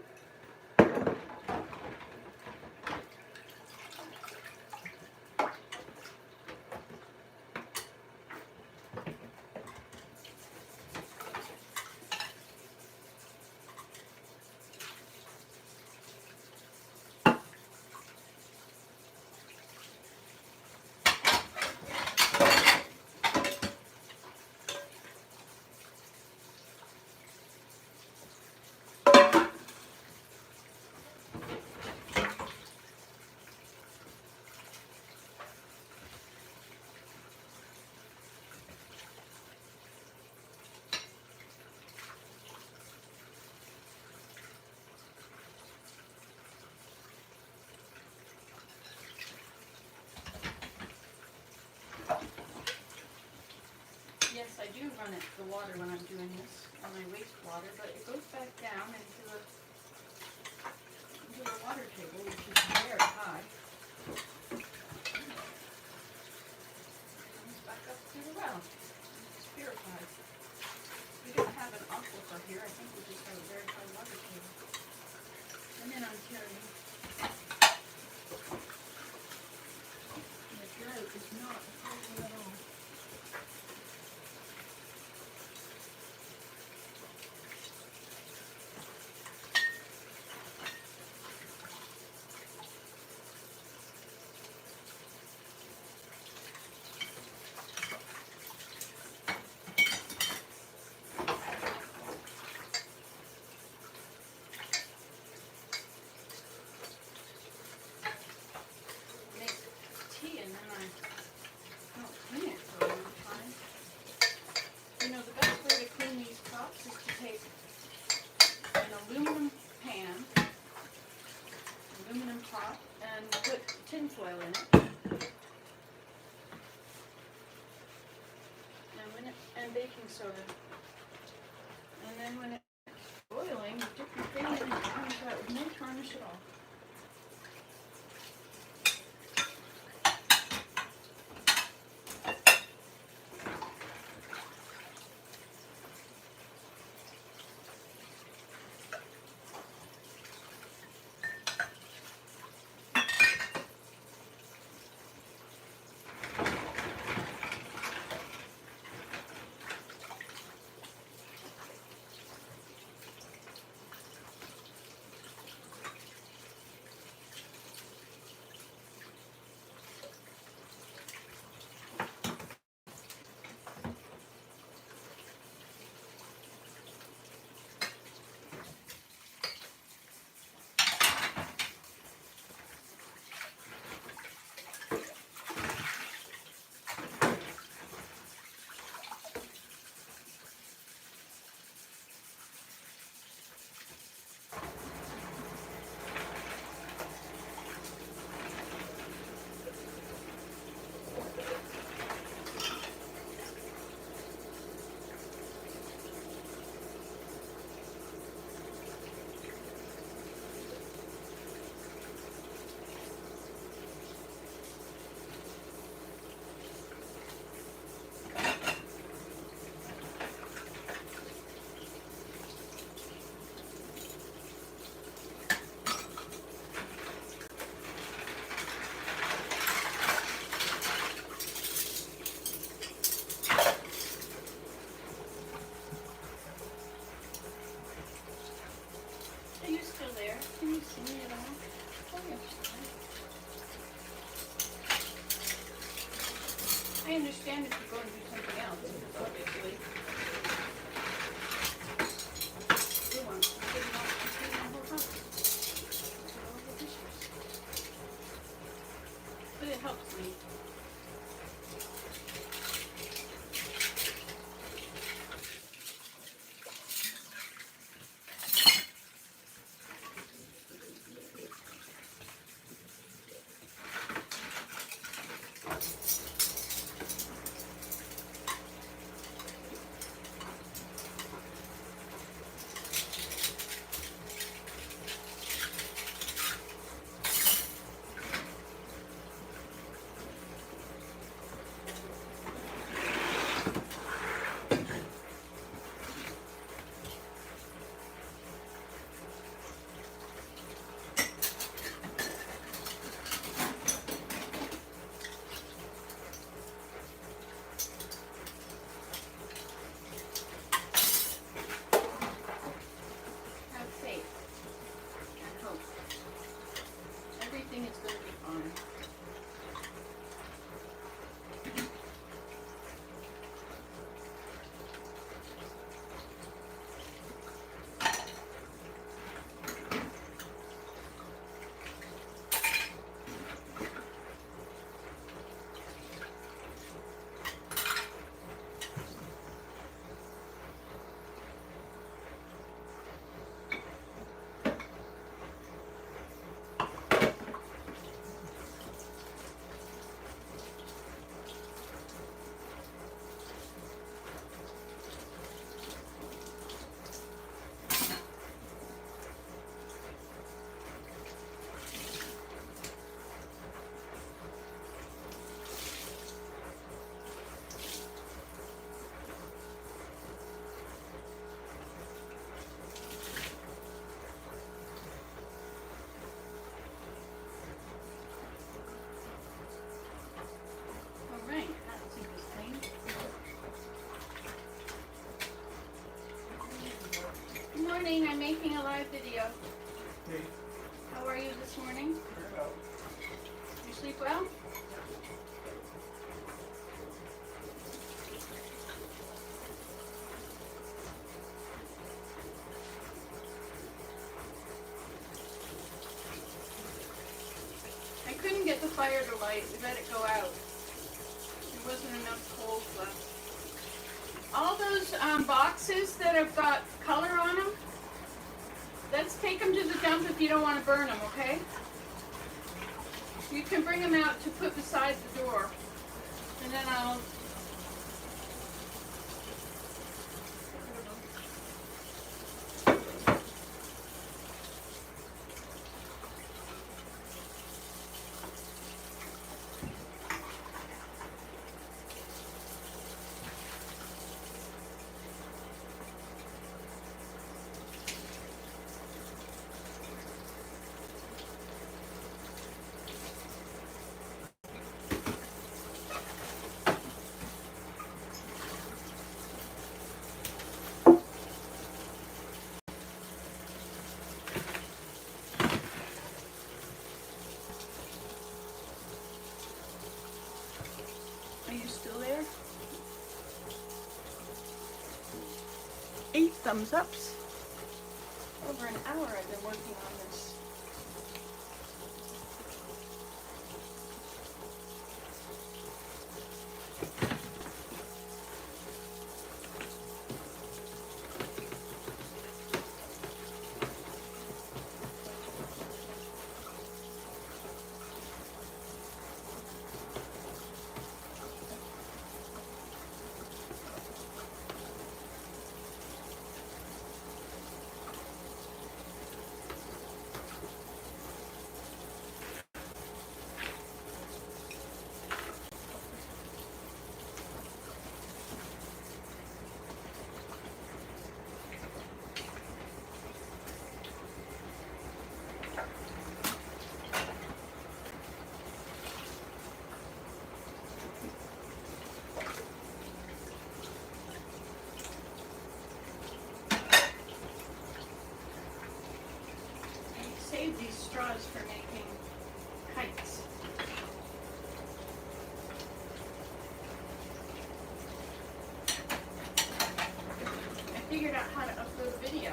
Yes, I do run it the water when I'm doing this on my wastewater, but it goes back down into the water table, which is very high. Comes back up to the well. It's purified. We don't have an aquifer here. I think we just have a very high water table. I'm in Ontario. And the drought is not a problem at all. Pot and put tin foil in it, and baking soda. And then when it's boiling, you dip your thing in and tarnish that with no tarnish at all. understand if you go and do something else, because obviously you want to clean the whole house. Look at all the dishes. But it helps me. Have faith and hope. Everything is going to be fine. Alright, that sink is clean. Good morning, I'm making a live video. Hey, How are you this morning? turn it out. You sleep well? I couldn't get the fire to light. We let it go out. There wasn't enough coals left. All those boxes that have got color on them, let's take them to the dump if you don't want to burn them, okay? You can bring them out to put beside the door. And then I'll... Are you still there? 8 thumbs ups. Over an hour I've been working on this. Save these straws for making kites. figured out how to upload video.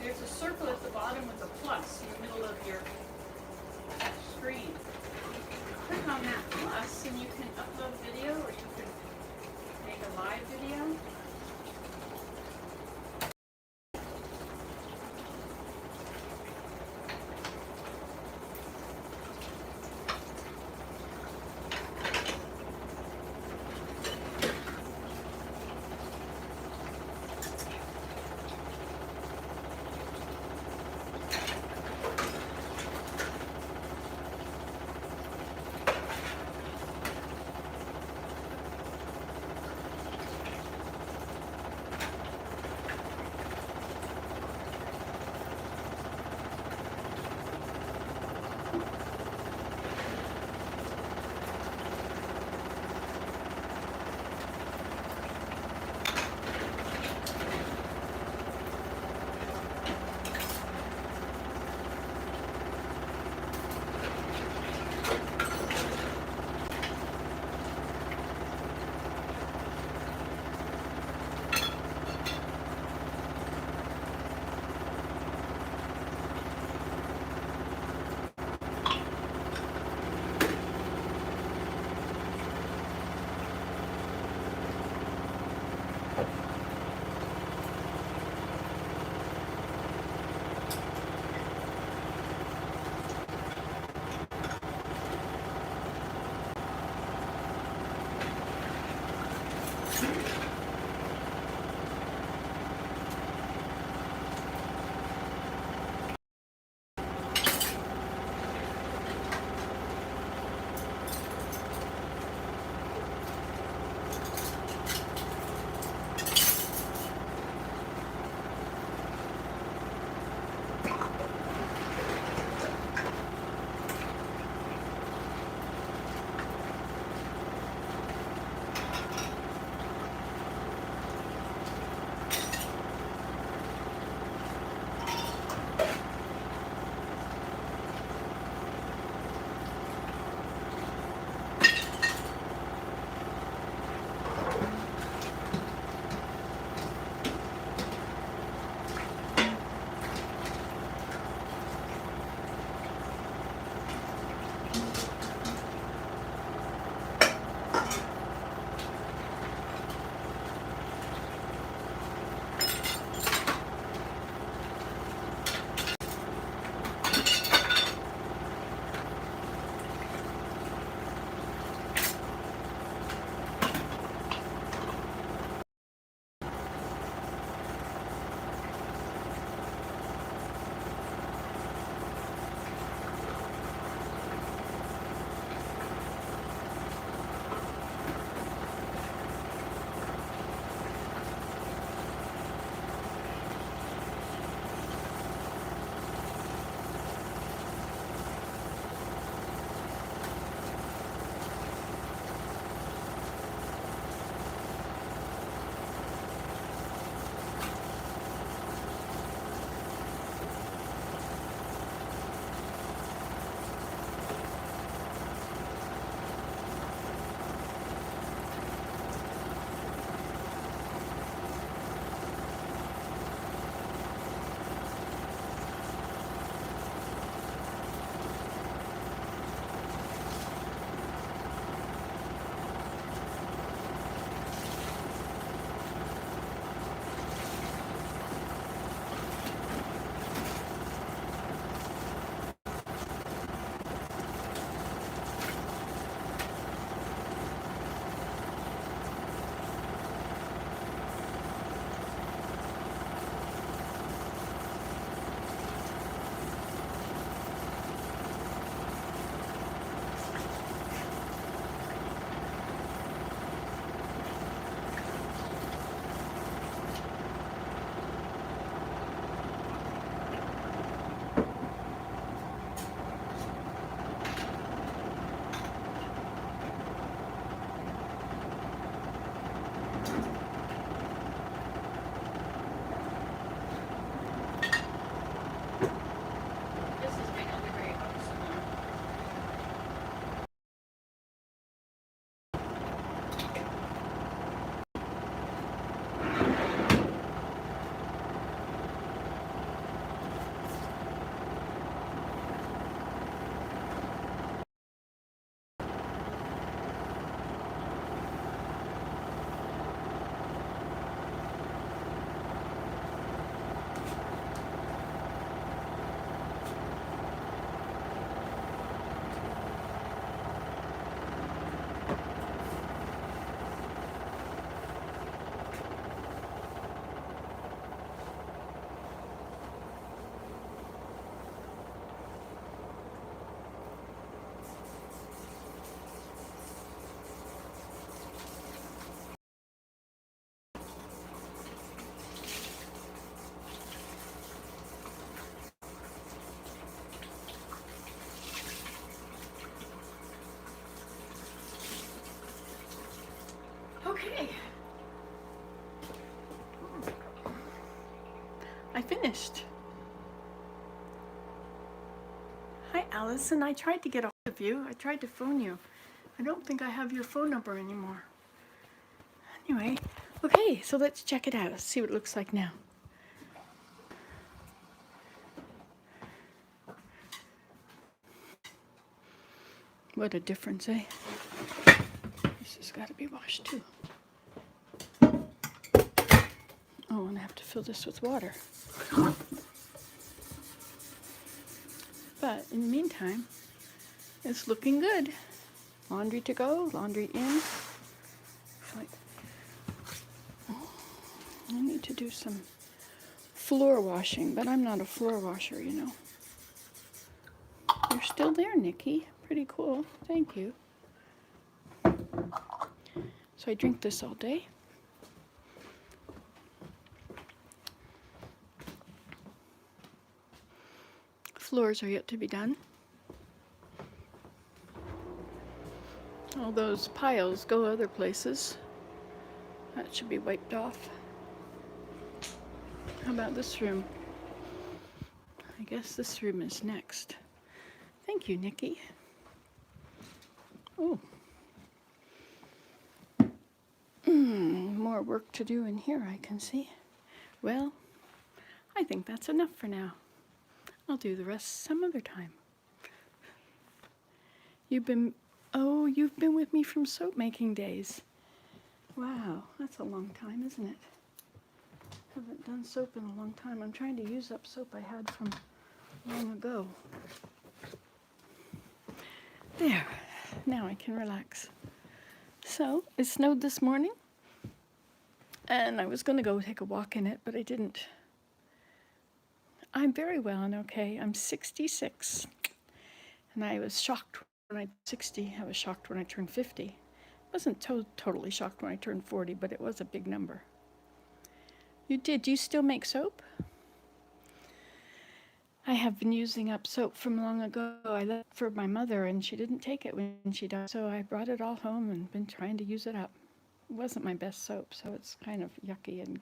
There's a circle at the bottom with a plus in the middle of your screen. Click on that plus and you can upload video, or you can make a live video. Hi, Allison. I tried to get a hold of you. I tried to phone you. I don't think I have your phone number anymore. Anyway, okay, so let's check it out. See what it looks like now. What a difference, eh? This has got to be washed too. Oh, and I have to fill this with water. But in the meantime, it's looking good. Laundry to go, laundry in. Like, I need to do some floor washing, but I'm not a floor washer, you know. You're still there, Nikki. Pretty cool. Thank you. So I drink this all day. Floors are yet to be done. All those piles go other places. That should be wiped off. How about this room? I guess this room is next. Thank you, Nikki. Oh. More work to do in here, I can see. Well, I think that's enough for now. I'll do the rest some other time. You've been with me from soap making days. Wow, that's a long time, isn't it? Haven't done soap in a long time. I'm trying to use up soap I had from long ago. There, now I can relax. So, it snowed this morning, and I was going to go take a walk in it, but I didn't. I'm very well and okay. I'm 66, and I was shocked when I turned 60. I was shocked when I turned 50. I wasn't totally shocked when I turned 40, but it was a big number. You did. Do you still make soap? I have been using up soap from long ago. I left it for my mother, and she didn't take it when she died, so I brought it all home and been trying to use it up. It wasn't my best soap, so it's kind of yucky and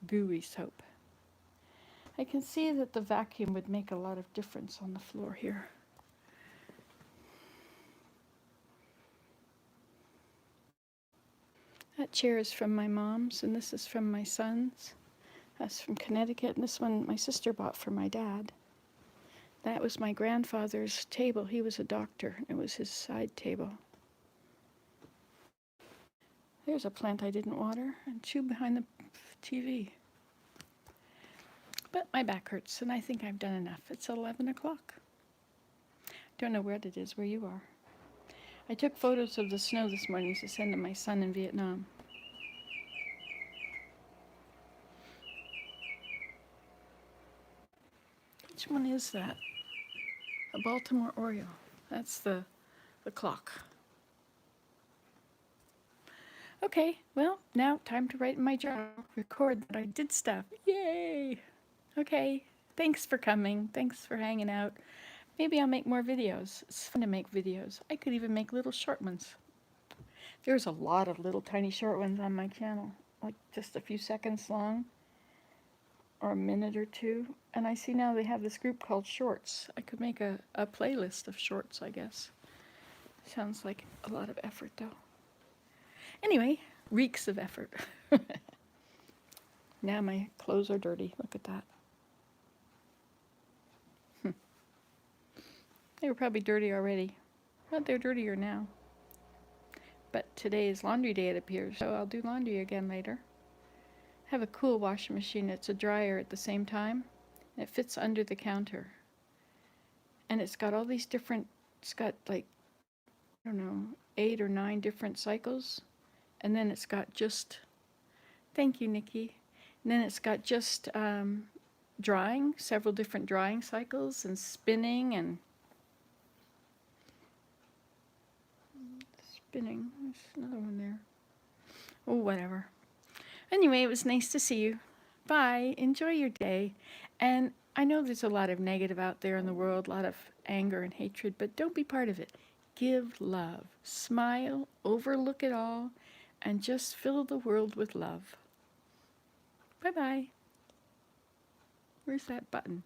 gooey soap. I can see that the vacuum would make a lot of difference on the floor here. That chair is from my mom's, and this is from my son's. That's from Connecticut, and this one my sister bought for my dad. That was my grandfather's table. He was a doctor. It was his side table. There's a plant I didn't water, and two behind the TV. But my back hurts, and I think I've done enough. It's 11 o'clock. Don't know where it is, where you are. I took photos of the snow this morning to send to my son in Vietnam. Which one is that? A Baltimore Oriole. That's the clock. Okay, well, now time to write in my journal, record that I did stuff. Yay! Okay, thanks for coming. Thanks for hanging out. Maybe I'll make more videos. It's fun to make videos. I could even make little short ones. There's a lot of little tiny short ones on my channel, like just a few seconds long or a minute or two. And I see now they have this group called Shorts. I could make a playlist of shorts, I guess. Sounds like a lot of effort, though. Anyway, reeks of effort. Now my clothes are dirty. Look at that. They were probably dirty already, but they're dirtier now. But today is laundry day, it appears, so I'll do laundry again later. I have a cool washing machine. It's a dryer at the same time. It fits under the counter. And it's got all these different, it's got like, I don't know, 8 or 9 different cycles. And then it's got just, thank you, Nikki. And then it's got just drying, several different drying cycles and spinning and spinning. There's another one there. Oh, whatever. Anyway, it was nice to see you. Bye. Enjoy your day. And I know there's a lot of negative out there in the world, a lot of anger and hatred, but don't be part of it. Give love. Smile, overlook it all, and just fill the world with love. Bye-bye. Where's that button?